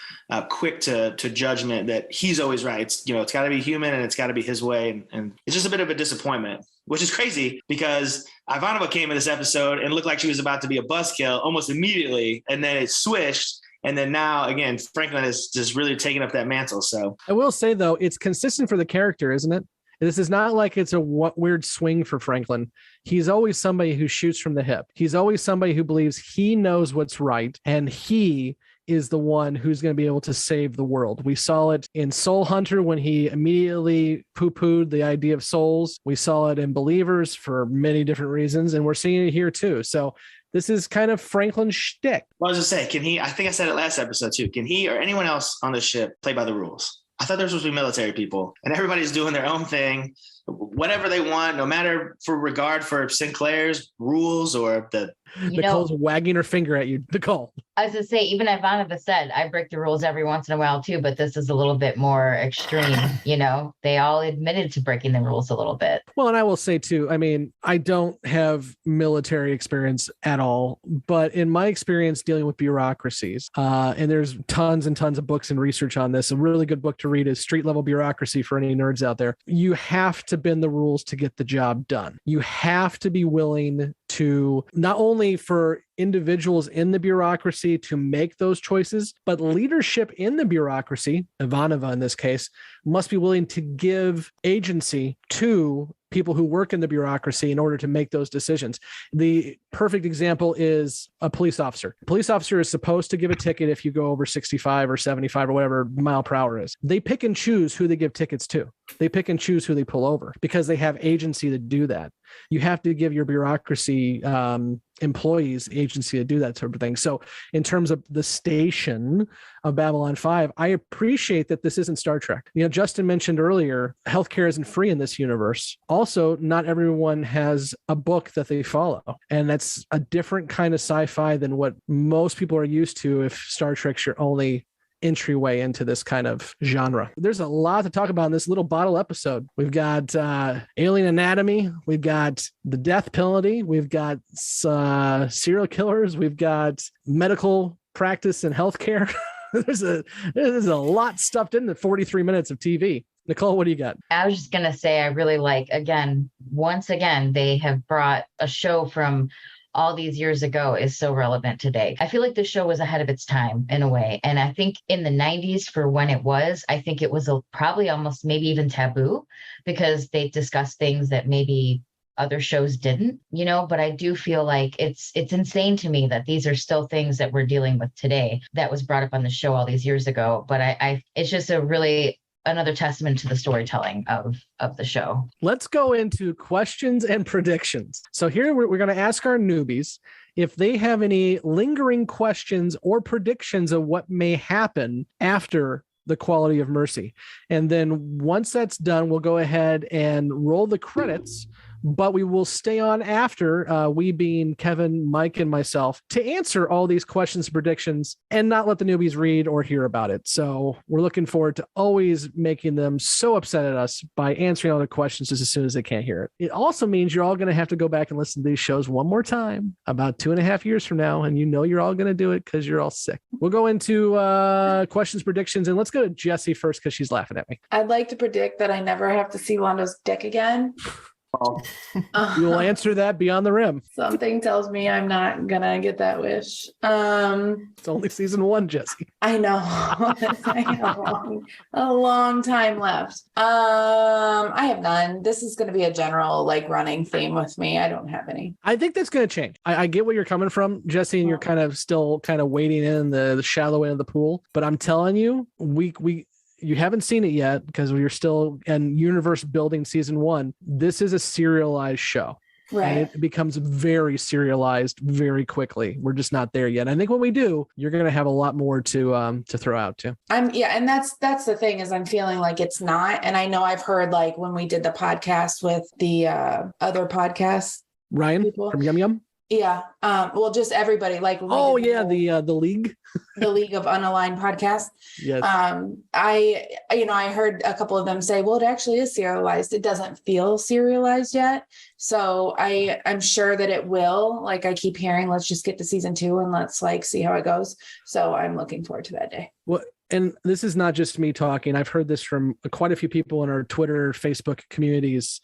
S11: quick to judgment that he's always right. It's got to be human and it's got to be his way. And it's just a bit of a disappointment, which is crazy because Ivanova came in this episode and looked like she was about to be a buzzkill almost immediately. And then it switched. And then now, again, Franklin is just really taking up that mantle. So
S7: I will say, though, it's consistent for the character, isn't it? This is not like it's a weird swing for Franklin. He's always somebody who shoots from the hip. He's always somebody who believes he knows what's right, and he is the one who's going to be able to save the world. We saw it in Soul Hunter when he immediately poo-pooed the idea of souls. We saw it in Believers for many different reasons, and we're seeing it here too. So this is kind of Franklin's shtick.
S11: Well, I was going to say, can he, I think I said it last episode too, can he or anyone else on the ship play by the rules? I thought there was supposed to be military people and everybody's doing their own thing. whatever they want, no matter for regard for Sinclair's rules or the.
S7: Nicole's wagging her finger at you, Nicole.
S4: I was to say, even Ivanova said, I break the rules every once in a while too, but this is a little bit more extreme. They all admitted to breaking the rules a little bit.
S7: Well, and I will say too, I mean, I don't have military experience at all, but in my experience dealing with bureaucracies, and there's tons and tons of books and research on this, a really good book to read is Street Level Bureaucracy for any nerds out there. You have to bend the rules to get the job done. You have to be willing to not only for individuals in the bureaucracy to make those choices, but leadership in the bureaucracy, Ivanova in this case, must be willing to give agency to people who work in the bureaucracy in order to make those decisions. The perfect example is a police officer. A police officer is supposed to give a ticket if you go over 65 or 75 or whatever mile per hour is. They pick and choose who they give tickets to. They pick and choose who they pull over because they have agency to do that. You have to give your bureaucracy employees agency to do that sort of thing. So in terms of the station of Babylon 5, I appreciate that this isn't Star Trek. Justin mentioned earlier, healthcare isn't free in this universe. Also, not everyone has a book that they follow. And that's a different kind of sci-fi than what most people are used to if Star Trek's your only entryway into this kind of genre. There's a lot to talk about in this little bottle episode. We've got alien anatomy, we've got the death penalty, we've got serial killers, we've got medical practice and healthcare. There's a lot stuffed in the 43 minutes of TV. Nicole, what do you got?
S4: I was just going to say, I really like, once again, they have brought a show from all these years ago is so relevant today. I feel like the show was ahead of its time in a way. And I think in the 90s for when it was, I think it was probably almost maybe even taboo because they discussed things that maybe other shows didn't, but I do feel like it's insane to me that these are still things that we're dealing with today that was brought up on the show all these years ago. But it's just another testament to the storytelling of the show.
S7: Let's go into questions and predictions. So here we're going to ask our newbies if they have any lingering questions or predictions of what may happen after the Quality of Mercy. And then once that's done, we'll go ahead and roll the credits, but we will stay on after, we being Kevin, Mike, and myself, to answer all these questions and predictions and not let the newbies read or hear about it. So we're looking forward to always making them so upset at us by answering all the questions just as soon as they can't hear it. It also means you're all going to have to go back and listen to these shows one more time about 2.5 years from now, and you're all going to do it because you're all sick. We'll go into questions, predictions, and let's go to Jessi first because she's laughing at me.
S14: I'd like to predict that I never have to see Londo's dick again.
S7: You will answer that beyond the rim.
S14: Something tells me I'm not gonna get that wish.
S7: It's only season 1, Jessi.
S14: I know. I have a long time left. I have none. This is gonna be a general running theme with me. I don't have any.
S7: I think that's gonna change. I get where you're coming from, Jessi, and you're kind of still wading in the shallow end of the pool. But I'm telling you, you haven't seen it yet because you're still in universe building season 1. This is a serialized show.
S14: Right.
S7: And it becomes very serialized very quickly. We're just not there yet. I think when we do, you're going to have a lot more to throw out too.
S14: And that's the thing is I'm feeling like it's not. And I know I've heard when we did the podcast with the other podcast.
S7: Ryan
S14: people.
S7: From Yum Yum.
S14: Yeah. Well, just everybody
S7: the League.
S14: The League of Unaligned Podcasts.
S7: Yes.
S14: I heard a couple of them say, well, it actually is serialized. It doesn't feel serialized yet. So I'm sure that it will. I keep hearing, let's just get to season 2 and let's see how it goes. So I'm looking forward to that day.
S7: Well, and this is not just me talking. I've heard this from quite a few people in our Twitter, Facebook communities.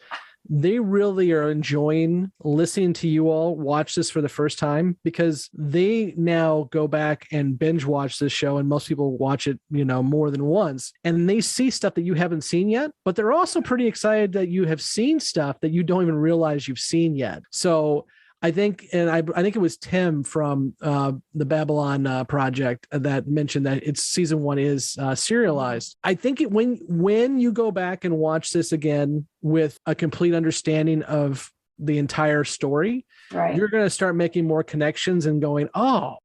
S7: They really are enjoying listening to you all watch this for the first time because they now go back and binge watch this show, and most people watch it, more than once, and they see stuff that you haven't seen yet, but they're also pretty excited that you have seen stuff that you don't even realize you've seen yet. So I think it was Tim from the Babylon Project that mentioned that it's season 1 is serialized. I think when you go back and watch this again with a complete understanding of the entire story,
S14: Right.
S7: you're going to start making more connections and going, oh,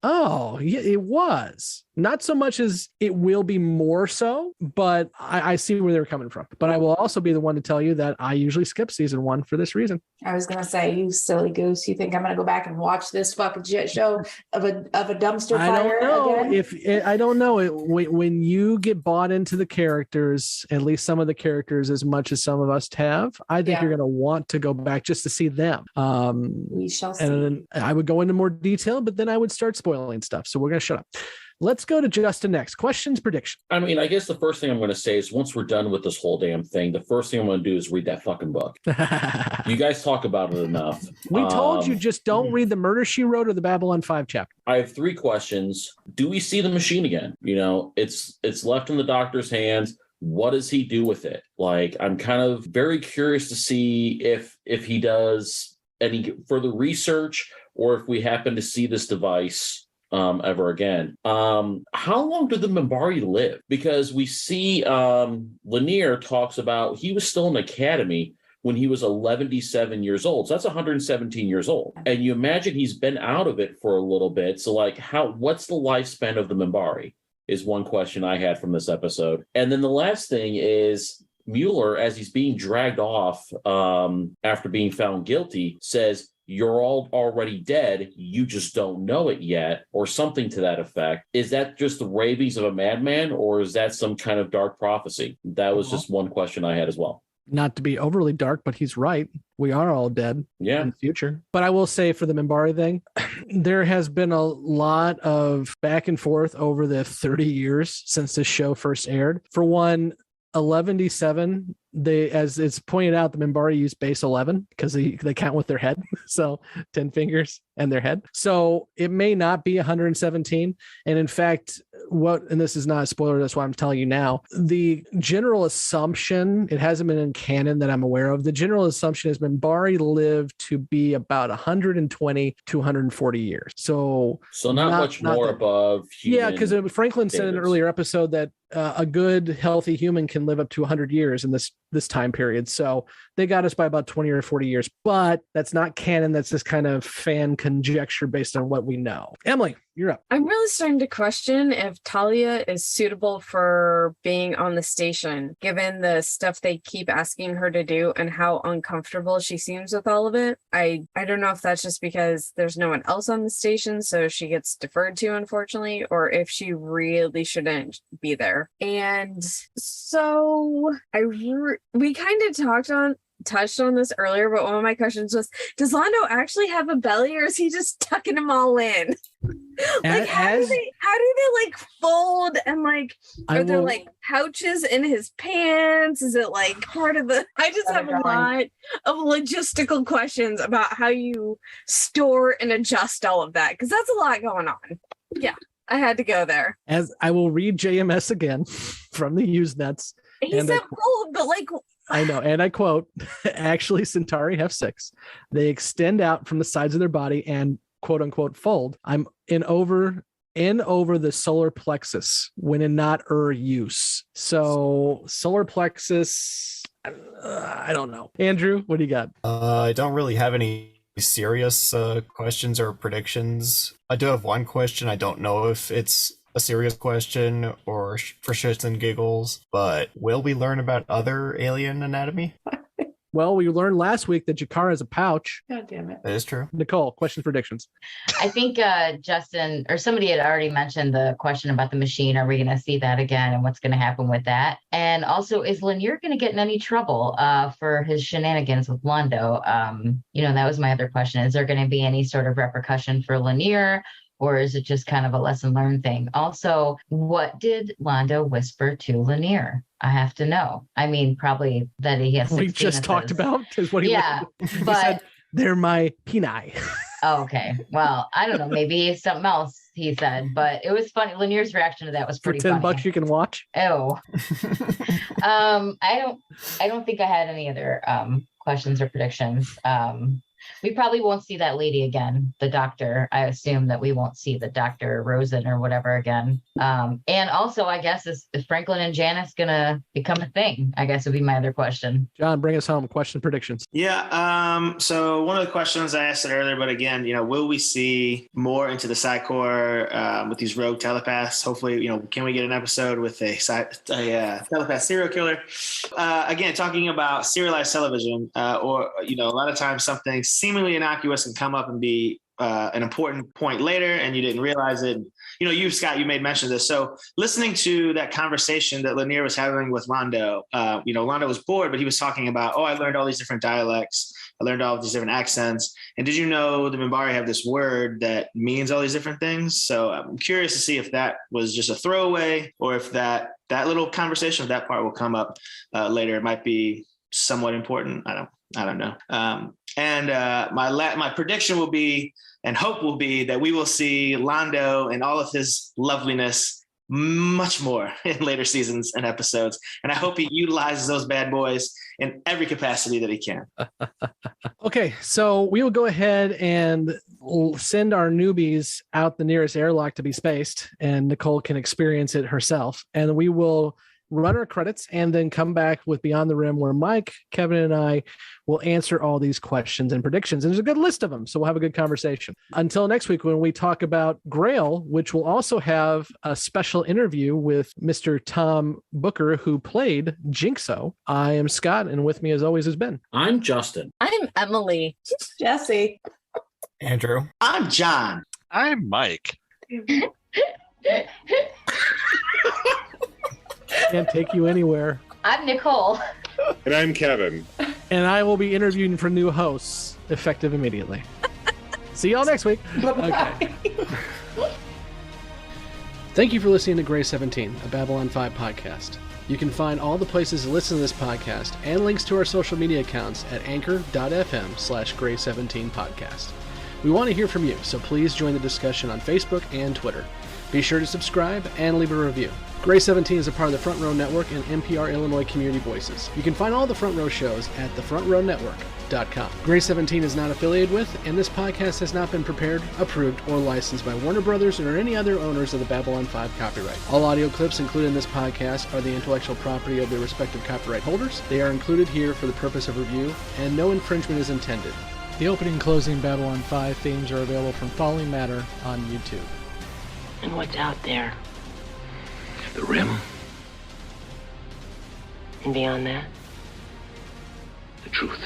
S7: yeah, it was. Not so much as it will be more so, but I see where they're coming from. But I will also be the one to tell you that I usually skip season 1 for this reason.
S14: I was gonna say, you silly goose. You think I'm gonna go back and watch this fucking shit show of a dumpster fire?
S7: I don't know
S14: again?
S7: I don't know when you get bought into the characters, at least some of the characters, as much as some of us have. I think you're going to want to go back just to see them.
S14: We shall see.
S7: And I would go into more detail, but then I would start spoiling stuff. So we're going to shut up. Let's go to Justin next. Questions, prediction.
S13: I mean, I guess the first thing I'm going to say is once we're done with this whole damn thing, the first thing I'm going to do is read that fucking book. You guys talk about it enough.
S7: We told you, just don't read the Murder, She Wrote or the Babylon 5 chapter.
S13: I have 3 questions. Do we see the machine again? You know, it's left in the doctor's hands. What does he do with it? Like, I'm kind of very curious to see if he does any further research or if we happen to see this device ever again. How long do the Minbari live? Because we see Lennier talks about he was still in academy when he was 77 years old. So that's 117 years old. And you imagine he's been out of it for a little bit. So like what's the lifespan of the Minbari is one question I had from this episode. And then the last thing is Mueller, as he's being dragged off after being found guilty, says, "You're all already dead. You just don't know it yet," or something to that effect. Is that just the ravings of a madman, or is that some kind of dark prophecy? That was just one question I had as well.
S7: Not to be overly dark, but he's right. We are all dead in the future. But I will say for the Minbari thing, there has been a lot of back and forth over the 30 years since this show first aired. For one, 11D7, as it's pointed out, the Minbari use base 11 because they count with their head. So 10 fingers and their head. So it may not be 117. And in fact, and this is not a spoiler, that's why I'm telling you now, the general assumption, it hasn't been in canon that I'm aware of, the general assumption is Minbari live to be about 120 to 140 years. So
S13: not much more above human.
S7: Yeah, because Franklin said in an earlier episode that a good, healthy human can live up to 100 years in this time period. So they got us by about 20 or 40 years, but that's not canon. That's just kind of fan conjecture based on what we know. Emily, you're up.
S9: I'm really starting to question if Talia is suitable for being on the station, given the stuff they keep asking her to do and how uncomfortable she seems with all of it. I don't know if that's just because there's no one else on the station, so she gets deferred to, unfortunately, or if she really shouldn't be there. And so we kind of touched on this earlier, but one of my questions was, does Londo actually have a belly, or is he just tucking them all in? Like, how do they like fold, and like, are there like pouches in his pants? Is it like part of the? I just have a lot of logistical questions about how you store and adjust all of that, because that's a lot going on. Yeah, I had to go there.
S7: As I will read JMS again from the Usenets.
S9: He said fold, but like,
S7: I know, and I quote, actually, Centauri have 6. They extend out from the sides of their body and quote unquote fold. I'm in over the solar plexus when in not use. So solar plexus, I don't know. Andrew, what do you got?
S10: I don't really have any serious questions or predictions. I do have one question. I don't know if it's a serious question or for shits and giggles, but will we learn about other alien anatomy?
S7: Well, we learned last week that Jakar has a pouch.
S14: God damn it.
S10: That is true.
S7: Nicole, questions, predictions.
S4: I think Justin or somebody had already mentioned the question about the machine. Are we going to see that again, and what's going to happen with that? And also, is Lennier going to get in any trouble for his shenanigans with Londo? That was my other question. Is there going to be any sort of repercussion for Lennier? Or is it just kind of a lesson learned thing? Also, what did Londo whisper to Lennier? I have to know. I mean, probably that he has.
S7: We just talked about is what he.
S4: Yeah,
S7: he
S4: but
S7: said, they're my peni.
S4: Oh, okay. Well, I don't know. Maybe something else he said, but it was funny. Lennier's reaction to that was pretty
S7: for $10
S4: funny.
S7: you can watch.
S4: Oh, I don't think I had any other questions or predictions. We probably won't see that lady again, the doctor. I assume that we won't see the Dr. Rosen or whatever again. And also, I guess, is Franklin and Janice gonna become a thing? I guess would be my other question.
S7: John, bring us home. Question predictions.
S11: Yeah. So one of the questions I asked it earlier, but again, will we see more into the Psy-Corps with these rogue telepaths? Hopefully, can we get an episode with a telepath serial killer? Again, talking about serialized television, or a lot of times something seemingly innocuous can come up and be an important point later, and you didn't realize it. You, Scott, you made mention of this. So listening to that conversation that Lennier was having with Londo, Londo was bored, but he was talking about, I learned all these different dialects. I learned all these different accents. And did you know the Minbari have this word that means all these different things? So I'm curious to see if that was just a throwaway, or if that little conversation of that part will come up later. It might be somewhat important. I don't know. And my prediction will be, and hope will be, that we will see Londo and all of his loveliness much more in later seasons and episodes. And I hope he utilizes those bad boys in every capacity that he can.
S7: Okay, so we will go ahead and send our newbies out the nearest airlock to be spaced, and Nicole can experience it herself. And we will run our credits and then come back with Beyond the Rim, where Mike, Kevin, and I will answer all these questions and predictions. And there's a good list of them, so we'll have a good conversation. Until next week, when we talk about Grail, which will also have a special interview with Mr. Tom Booker, who played Jinxo. I am Scott, and with me, as always, is Ben.
S13: I'm Justin.
S9: I'm Emily.
S14: Jessi.
S10: Andrew.
S11: I'm John.
S12: I'm Mike.
S7: Can't take you anywhere.
S4: I'm Nicole.
S8: And I'm Kevin.
S7: And I will be interviewing for new hosts, effective immediately. See y'all next week. Okay. Thank you for listening to Grey 17, a Babylon 5 podcast. You can find all the places to listen to this podcast and links to our social media accounts at anchor.fm/Grey17podcast. We want to hear from you, so please join the discussion on Facebook and Twitter. Be sure to subscribe and leave a review. Grey 17 is a part of the Front Row Network and NPR Illinois Community Voices. You can find all the Front Row shows at thefrontrownetwork.com. Grey 17 is not affiliated with, and this podcast has not been prepared, approved, or licensed by Warner Brothers or any other owners of the Babylon 5 copyright. All audio clips included in this podcast are the intellectual property of their respective copyright holders. They are included here for the purpose of review, and no infringement is intended. The opening and closing Babylon 5 themes are available from Falling Matter on YouTube.
S5: And what's out there?
S3: The rim,
S5: And beyond that?
S3: the truth.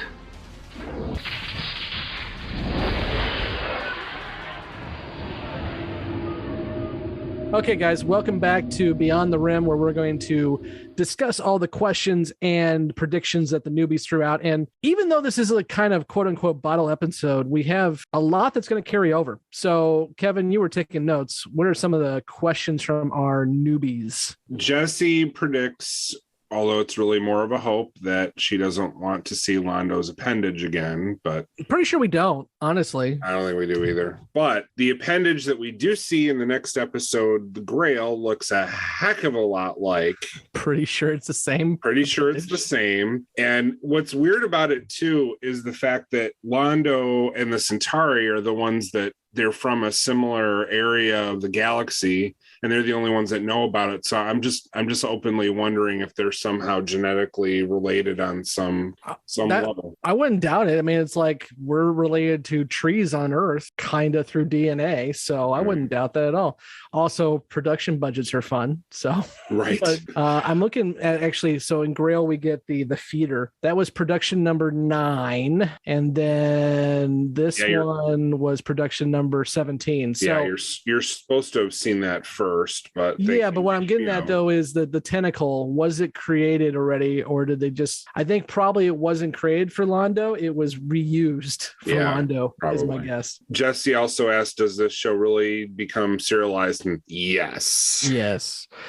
S7: Okay, guys, welcome back to Beyond the Rim, where we're going to discuss all the questions and predictions that the newbies threw out. And even though this is a kind of quote unquote bottle episode, we have a lot that's going to carry over. So, Kevin, you were taking notes. What are some of the questions from our newbies?
S8: Jessi predicts, although it's really more of a hope, that she doesn't want to see Londo's appendage again, but
S7: Pretty sure we don't, honestly.
S8: I don't think we do either. But the appendage that we do see in the next episode, the Grail, looks a heck of a lot like.
S7: Pretty sure it's the same.
S8: Pretty sure it's the same. And what's weird about it, too, is the fact that Londo and the Centauri are the ones that they're from a similar area of the galaxy, and they're the only ones that know about it. So I'm just openly wondering if they're somehow genetically related on some level.
S7: I wouldn't doubt it. I mean, it's like we're related to trees on Earth, kind of through DNA. So I wouldn't doubt that at all. Also, production budgets are fun. So
S8: right.
S7: But, I'm looking at actually. So in Grail, we get the feeder. That was production number 9, and then this one was production number 17. So
S8: yeah, you're supposed to have seen that first, but
S7: but what I'm getting at though is that the tentacle, was it created already, or did they just? I think probably it wasn't created for Londo. It was reused for Londo. Is my guess.
S8: Jessi also asked, "Does this show really become serialized?" And yes,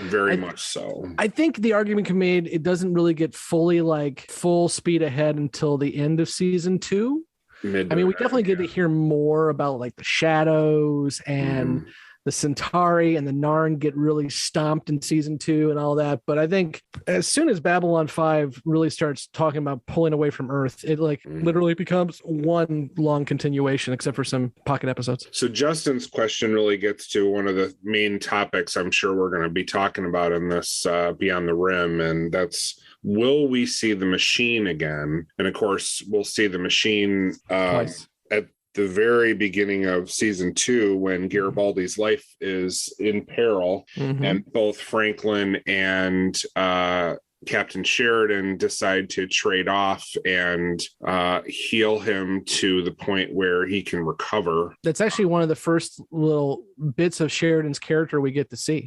S8: very much so.
S7: I think the argument can be made it doesn't really get fully full speed ahead until the end of season 2. I mean, we definitely get to hear more about the shadows and the Centauri and the Narn get really stomped in season 2 and all that. But I think as soon as Babylon 5 really starts talking about pulling away from Earth, it like literally becomes one long continuation, except for some pocket episodes.
S8: So Justin's question really gets to one of the main topics I'm sure we're going to be talking about in this Beyond the Rim, and that's, will we see the machine again? And of course, we'll see the machine at the very beginning of season 2 when Garibaldi's life is in peril, and both Franklin and Captain Sheridan decide to trade off and heal him to the point where he can recover.
S7: That's actually one of the first little bits of Sheridan's character we get to see.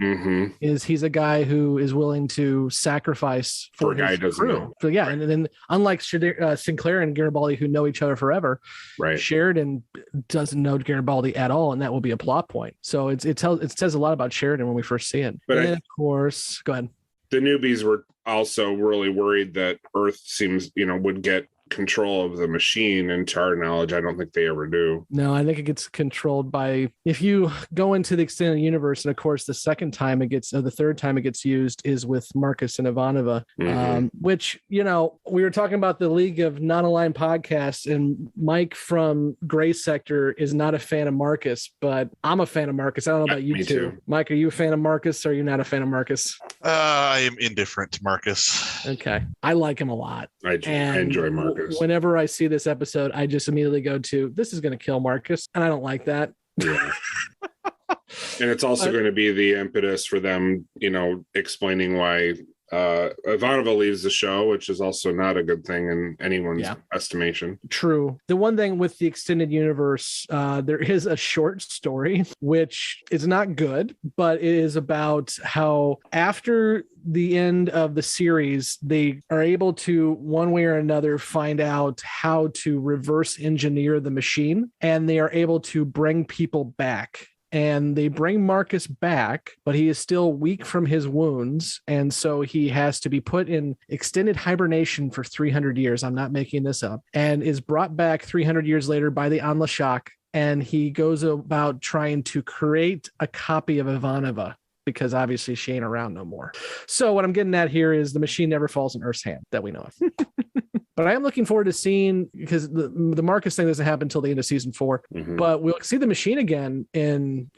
S7: Is he's a guy who is willing to sacrifice for his crew. So yeah, and then unlike Sinclair and Garibaldi, who know each other forever, Sheridan doesn't know Garibaldi at all, and that will be a plot point. So it says a lot about Sheridan when we first see it. But of course, go ahead.
S8: The newbies were also really worried that Earth would get control of the machine, and to our knowledge, I don't think they ever do.
S7: No, I think it gets controlled by, if you go into the extended universe, and of course the third time it gets used is with Marcus and Ivanova, which, we were talking about the League of Non-Aligned Podcasts, and Mike from Gray Sector is not a fan of Marcus, but I'm a fan of Marcus. I don't know about you two. Mike, are you a fan of Marcus, or are you not a fan of Marcus?
S12: I am indifferent to Marcus.
S7: Okay. I like him a lot.
S8: I enjoy Marcus.
S7: Whenever I see this episode, I just immediately go to, this is going to kill Marcus, and I don't like that.
S8: Yeah. And it's also going to be the impetus for them, explaining why Ivanova leaves the show, which is also not a good thing in anyone's estimation.
S7: True. The one thing with the extended universe, there is a short story, which is not good, but it is about how after the end of the series, they are able to, one way or another, find out how to reverse engineer the machine, and they are able to bring people back. And they bring Marcus back, but he is still weak from his wounds. And so he has to be put in extended hibernation for 300 years. I'm not making this up. And is brought back 300 years later by the Anlashak. And he goes about trying to create a copy of Ivanova, because obviously she ain't around no more. So what I'm getting at here is the machine never falls in Earth's hand that we know of. But I am looking forward to seeing, because the Marcus thing doesn't happen until the end of season 4, but we'll see the machine again in,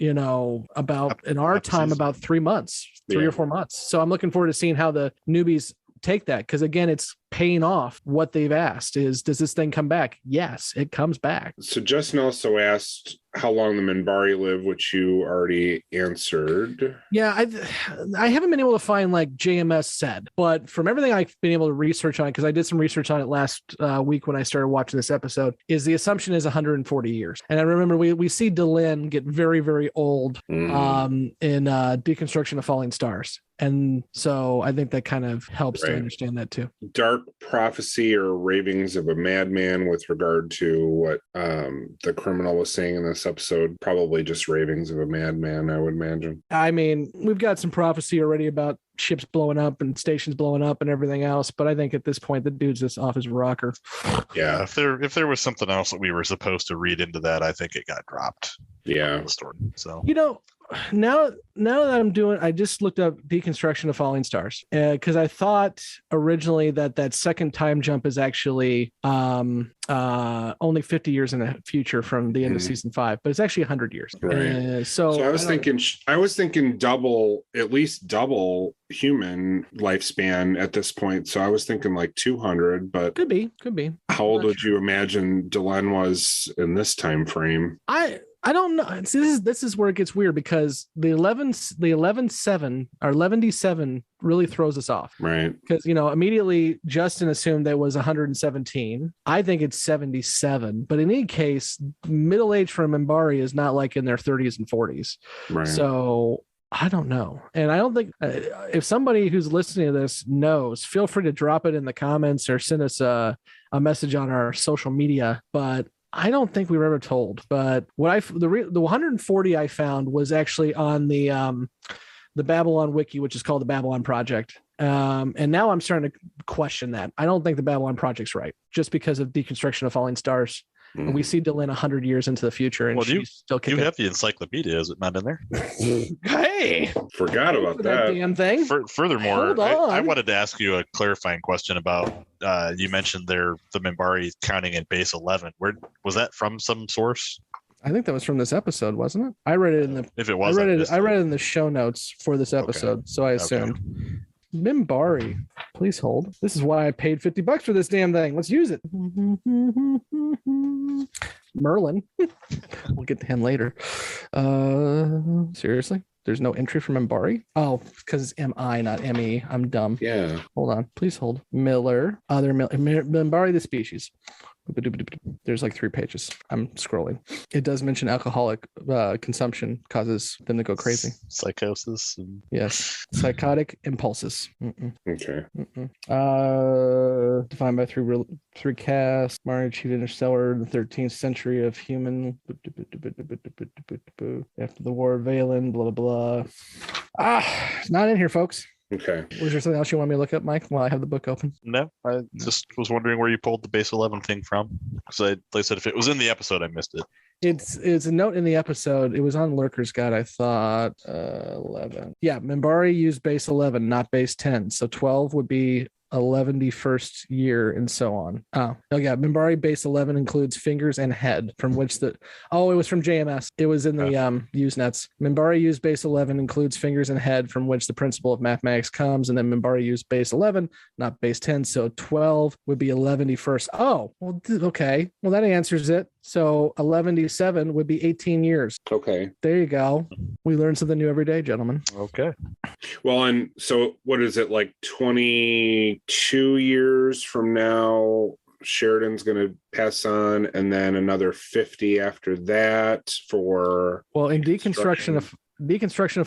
S7: about 3 months, 3 or 4 months. So I'm looking forward to seeing how the newbies take that, because again, it's paying off what they've asked. Does this thing come back? Yes, it comes back.
S8: So Justin also asked how long the Minbari live, which you already answered.
S7: Yeah, I haven't been able to find like JMS said, but from everything I've been able to research on it, because I did some research on it last week when I started watching this episode, is the assumption is 140 years. And I remember we see Delenn get very, very old in Deconstruction of Falling Stars. And so I think that kind of helps to understand that too.
S8: Dark prophecy or ravings of a madman with regard to what the criminal was saying in this episode. Probably just ravings of a madman, I would imagine.
S7: I mean, we've got some prophecy already about ships blowing up and stations blowing up and everything else, but I think at this point the dude's just off his rocker.
S12: Yeah, if there was something else that we were supposed to read into that, I think it got dropped.
S8: Yeah.
S12: The story. So
S7: now that I just looked up Deconstruction of Falling Stars, because I thought originally that second time jump is actually only 50 years in the future from the end of season 5, but it's actually 100 years.
S8: Right. So I was thinking at least double human lifespan at this point. So I was thinking like 200, but
S7: could be.
S8: How old would you imagine Delenn was in this time frame?
S7: I don't know. See, this is where it gets weird, because the 11-7 or 11-7 really throws us off.
S8: Right.
S7: Because, immediately Justin assumed that was 117. I think it's 77. But in any case, middle age for Minbari is not like in their 30s and 40s.
S8: Right.
S7: So I don't know. And I don't think if somebody who's listening to this knows, feel free to drop it in the comments or send us a message on our social media. But I don't think we were ever told, but the 140 I found was actually on the Babylon wiki, which is called the Babylon Project. And now I'm starting to question that. I don't think the Babylon Project's right, just because of Deconstruction of Falling Stars And we see Delenn 100 years into the future, and
S12: Well,
S7: she's still kicking.
S12: You have the encyclopedia, is it not in there?
S7: Hey,
S8: forgot about that
S7: damn thing.
S12: Furthermore,
S7: Hold on.
S12: I wanted to ask you a clarifying question about you mentioned the Minbari counting in base 11. Where was that from? Some source?
S7: I think that was from this episode, wasn't it? I read it in the.
S12: If it was,
S7: I read it in the show notes for this episode, so I assumed. Minbari, please hold. This is why I paid $50 for this damn thing. Let's use it. Merlin. We'll get to him later. Seriously? There's no entry for Minbari? Oh, because it's M-I, not M-E. I'm dumb.
S8: Yeah.
S7: Hold on. Please hold. Miller. Other Minbari, the species. There's like 3 pages. I'm scrolling. It does mention alcoholic consumption causes them to go crazy.
S12: Psychosis.
S7: Yes. Psychotic impulses.
S8: Okay.
S7: Defined by three casts. Mari achieved interstellar in the 13th century of human. After the war of Valen, blah, blah, blah. Not in here, folks.
S8: Okay.
S7: Was there something else you want me to look up, Mike, while I have the book open?
S12: No, I just was wondering where you pulled the base 11 thing from. Because like I said, if it was in the episode, I missed it.
S7: It's a note in the episode. It was on Lurker's Guide, I thought. 11. Yeah, Minbari used base 11, not base 10. So 12 would be 11st year and so on. Oh yeah, Minbari base 11 includes fingers and head, from which it was from JMS. It was in the Usenets. Minbari used base 11 includes fingers and head, from which the principle of mathematics comes, and then Minbari used base 11, not base 10. So 12 would be 11st. Oh, well, okay. Well, that answers it. So 11/7 would be 18 years.
S8: Okay.
S7: There you go. We learn something new every day, gentlemen.
S12: Okay.
S8: Well, and so what is it, like 22 years from now, Sheridan's going to pass on, and then another 50 after that for...
S7: Well, in deconstruction of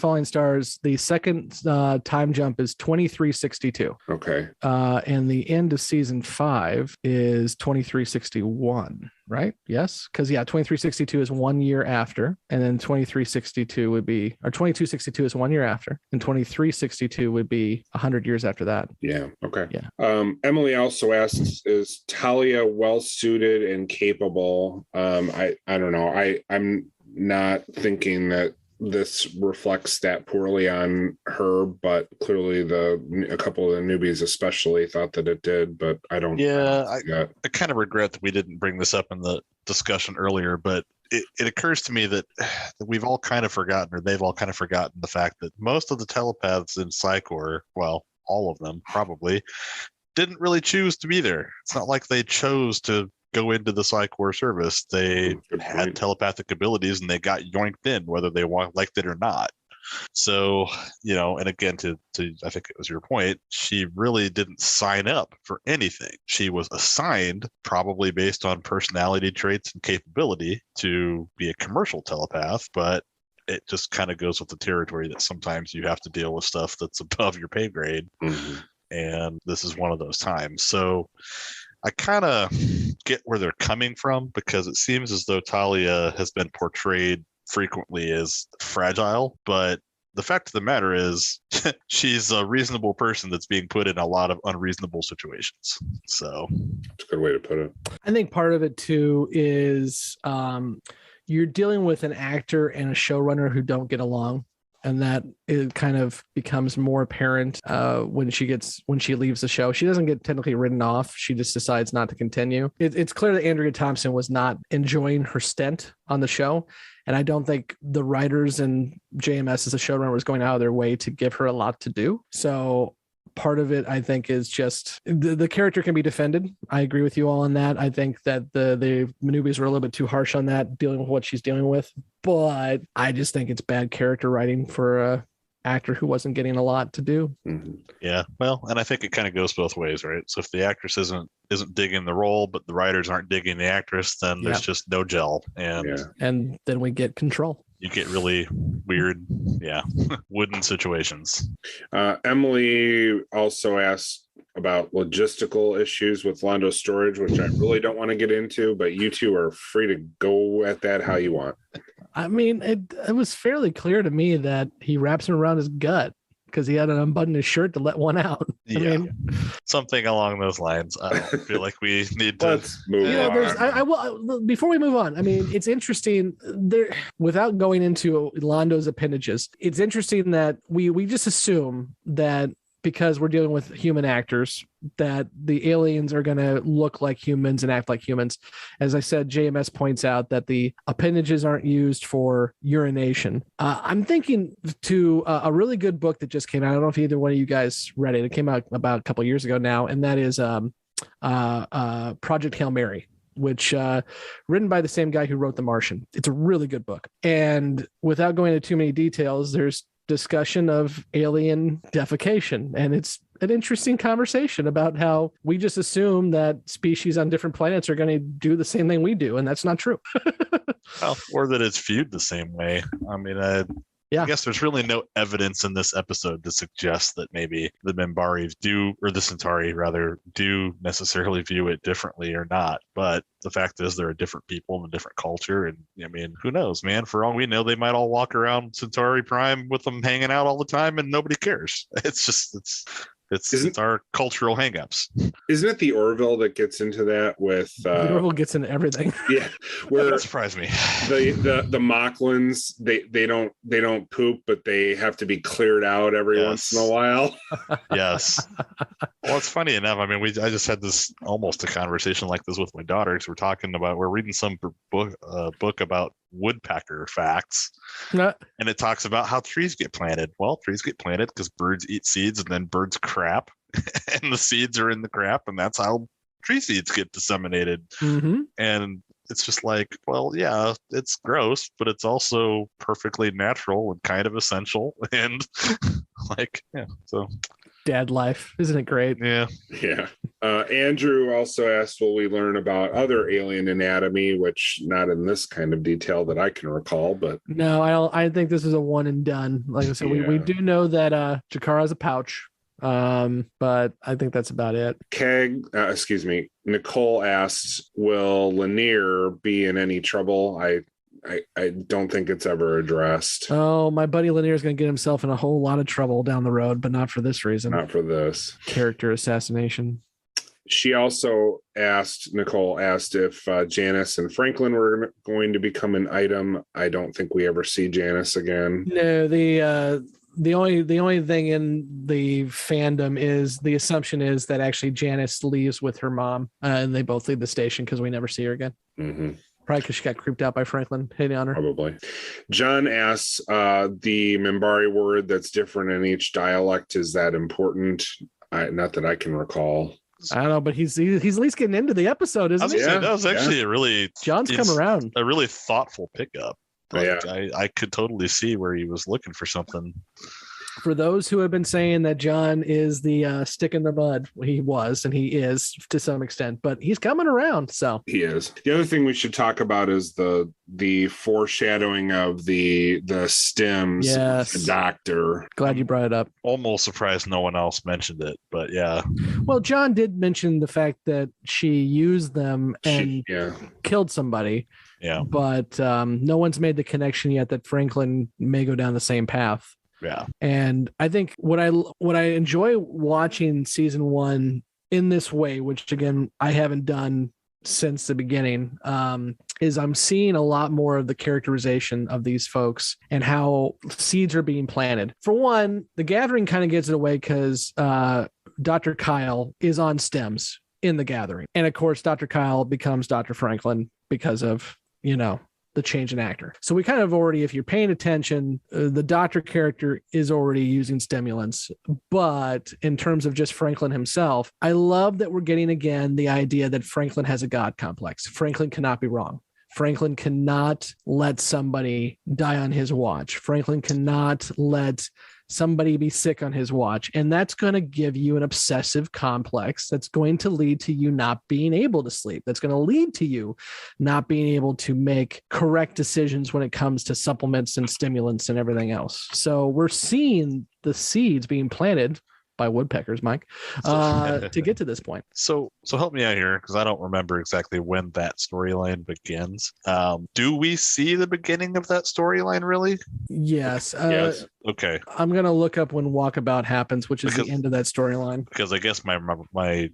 S7: Falling Stars, the second time jump is 2362.
S8: Okay.
S7: And the end of season 5 is 2361, right? Yes, because 2362 is 1 year after, and then 2362 would be, or 2262 is 1 year after, and 2362 would be 100 years after that.
S8: Yeah. Okay.
S7: Yeah.
S8: Emily also asks, is Talia well suited and capable? I don't know. I'm not thinking that this reflects that poorly on her, but clearly a couple of the newbies especially thought that it did, but I don't.
S12: I kind of regret that we didn't bring this up in the discussion earlier, but it occurs to me that we've all kind of forgotten, or they've all kind of forgotten, the fact that most of the telepaths in Psychor, well, all of them probably, didn't really choose to be there. It's not like they chose to go into the Psychor service. They had telepathic abilities and they got yoinked in, whether they liked it or not. So, and again, to I think it was your point, she really didn't sign up for anything. She was assigned, probably based on personality traits and capability, to be a commercial telepath, but it just kind of goes with the territory that sometimes you have to deal with stuff that's above your pay grade. Mm-hmm. And this is one of those times. So I kind of get where they're coming from, because it seems as though Talia has been portrayed frequently as fragile, but the fact of the matter is she's a reasonable person that's being put in a lot of unreasonable situations. So
S8: it's a good way to put it.
S7: I think part of it too is you're dealing with an actor and a showrunner who don't get along. And that it kind of becomes more apparent when she leaves the show. She doesn't get technically written off. She just decides not to continue. It's clear that Andrea Thompson was not enjoying her stint on the show. And I don't think the writers and JMS as a showrunner was going out of their way to give her a lot to do. So part of it, I think, is just the character can be defended. I agree with you all on that. I think that the newbies were a little bit too harsh on that, dealing with what she's dealing with. But I just think it's bad character writing for a actor who wasn't getting a lot to do.
S8: Mm-hmm.
S12: Yeah, well, and I think it kind of goes both ways, right? So if the actress isn't digging the role, but the writers aren't digging the actress, then there's just no gel,
S7: and then we get control.
S12: You get really weird, wooden situations.
S8: Emily also asked about logistical issues with Londo storage, which I really don't want to get into, but you two are free to go at that how you want.
S7: I mean, it was fairly clear to me that he wraps it around his gut, because he had to unbutton his shirt to let one out. I mean,
S12: something along those lines. I don't feel like we need to
S8: move
S7: on. I will before we move on. I mean, it's interesting there without going into Londo's appendages. It's interesting that we just assume that because we're dealing with human actors, that the aliens are going to look like humans and act like humans. As I said, JMS points out that the appendages aren't used for urination. I'm thinking to a really good book that just came out. I don't know if either one of you guys read it. It came out about a couple of years ago now, and that is Project Hail Mary, which written by the same guy who wrote The Martian. It's a really good book. And without going into too many details, there's discussion of alien defecation, and it's an interesting conversation about how we just assume that species on different planets are going to do the same thing we do, and that's not true.
S12: Well, or that it's viewed the same way. I mean, I guess there's really no evidence in this episode to suggest that maybe the Minbari do, or the Centauri rather, do necessarily view it differently or not. But the fact is, there are different people in a different culture, and I mean, who knows, man? For all we know, they might all walk around Centauri Prime with them hanging out all the time, and nobody cares. It's our cultural hangups.
S8: Isn't it the Orville that gets into that with
S7: the Orville gets into everything?
S8: Yeah, where
S12: that surprised me.
S8: The Mocklins, they don't poop, but they have to be cleared out every once in a while.
S12: Yes. Well, it's funny enough. I mean, I just had this almost a conversation like this with my daughter, because we're reading some book about woodpecker facts, and it talks about how trees get planted. Well, trees get planted because birds eat seeds, and then birds crap, and the seeds are in the crap, and that's how tree seeds get disseminated.
S7: Mm-hmm.
S12: And it's just like, well, yeah, it's gross, but it's also perfectly natural and kind of essential, and so
S7: dad life, isn't it great?
S12: Yeah.
S8: Andrew also asked, will we learn about other alien anatomy, which not in this kind of detail that I can recall, but
S7: no, I think this is a one and done. Like I said, we do know that Jakara has a pouch, but I think that's about it.
S8: Nicole asked, will Lennier be in any trouble? I don't think it's ever addressed.
S7: Oh, my buddy Lennier is going to get himself in a whole lot of trouble down the road, but not for this reason.
S8: Not for this.
S7: Character assassination.
S8: She also Nicole asked if Janice and Franklin were going to become an item. I don't think we ever see Janice again.
S7: No, the only thing in the fandom is the assumption is that actually Janice leaves with her mom, and they both leave the station because we never see her again.
S8: Mm-hmm.
S7: Probably because she got creeped out by Franklin hitting on her.
S8: Probably. John asks, the Minbari word that's different in each dialect, is that important? Not that I can recall.
S7: I don't know, but he's at least getting into the episode, isn't he?
S12: That was actually a really
S7: John's come around.
S12: A really thoughtful pickup. I could totally see where he was looking for something.
S7: For those who have been saying that John is the stick in the mud, he was, and he is to some extent, but he's coming around. So
S8: he is. The other thing we should talk about is the foreshadowing of the stems.
S7: Yes.
S8: The doctor.
S7: Glad you brought it up.
S12: Almost surprised no one else mentioned it, but yeah.
S7: Well, John did mention the fact that she used them and killed somebody.
S12: Yeah.
S7: But no one's made the connection yet that Franklin may go down the same path.
S12: Yeah.
S7: And I think what I enjoy watching season 1 in this way, which again, I haven't done since the beginning, is I'm seeing a lot more of the characterization of these folks and how seeds are being planted. For one, the Gathering kind of gets it away because Dr. Kyle is on stems in the Gathering. And of course, Dr. Kyle becomes Dr. Franklin because of, the change in actor. So we kind of already, if you're paying attention, the doctor character is already using stimulants. But in terms of just Franklin himself, I love that we're getting again the idea that Franklin has a God complex. Franklin cannot be wrong. Franklin cannot let somebody die on his watch. Franklin cannot let somebody be sick on his watch. And that's going to give you an obsessive complex that's going to lead to you not being able to sleep. That's going to lead to you not being able to make correct decisions when it comes to supplements and stimulants and everything else. So we're seeing the seeds being planted by woodpeckers, Mike, to get to this point.
S12: So help me out here, because I don't remember exactly when that storyline begins. Do we see the beginning of that storyline, really?
S7: Yes.
S8: Yes.
S12: Okay.
S7: I'm going to look up when Walkabout happens, which is the end of that storyline.
S12: Because I guess my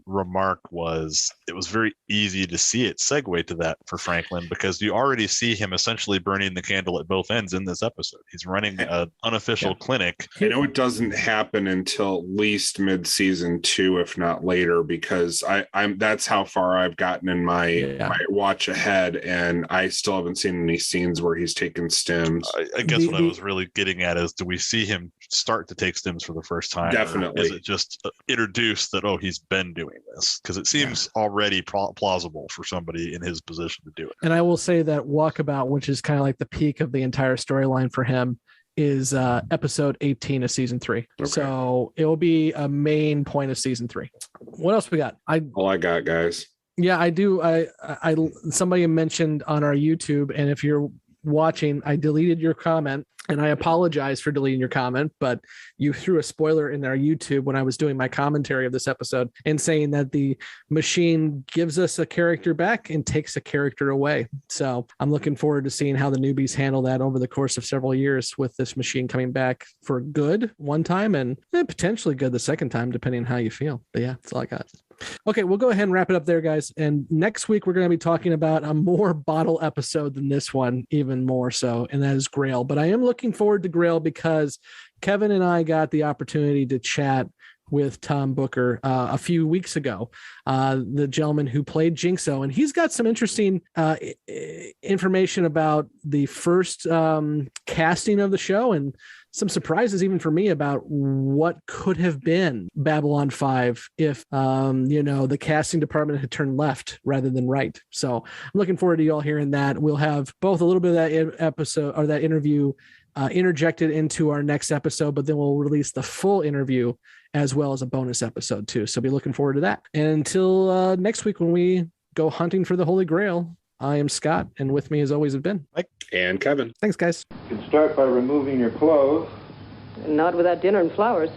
S12: remark was it was very easy to see it segue to that for Franklin, because you already see him essentially burning the candle at both ends in this episode. He's running an unofficial clinic.
S8: I know it doesn't happen until at least mid-season 2, if not later, because I'm that's how far I've gotten in my watch ahead, and I still haven't seen any scenes where he's taken stims.
S12: I guess what I was really getting at is, do we see him start to take stims for the first time?
S8: Definitely.
S12: Or is it just introduced that, he's been doing this? Because it seems already plausible for somebody in his position to do it.
S7: And I will say that Walkabout, which is kind of like the peak of the entire storyline for him, is episode 18 of season 3. Okay. So it will be a main point of season 3. What else we got?
S8: All I got, guys.
S7: Yeah, I do. I somebody mentioned on our YouTube, and if you're watching, I deleted your comment, and I apologize for deleting your comment, but you threw a spoiler in our YouTube when I was doing my commentary of this episode and saying that the machine gives us a character back and takes a character away. So I'm looking forward to seeing how the newbies handle that over the course of several years, with this machine coming back for good one time and potentially good the second time, depending on how you feel. But yeah, that's all I got. Okay, we'll go ahead and wrap it up there, guys. And next week, we're going to be talking about a more bottle episode than this one, even more so, and that is Grail. But I am looking forward to Grail because Kevin and I got the opportunity to chat with Tom Booker a few weeks ago, the gentleman who played Jinxo, and he's got some interesting information about the first casting of the show, and some surprises even for me about what could have been Babylon 5 if the casting department had turned left rather than right. So I'm looking forward to you all hearing that. We'll have both a little bit of that episode or that interview interjected into our next episode, but then we'll release the full interview as well as a bonus episode too. So be looking forward to that. And until next week when we go hunting for the Holy Grail, I am Scott, and with me as always have been
S8: Mike and Kevin.
S7: Thanks, guys.
S15: You can start by removing your clothes.
S6: Not without dinner and flowers.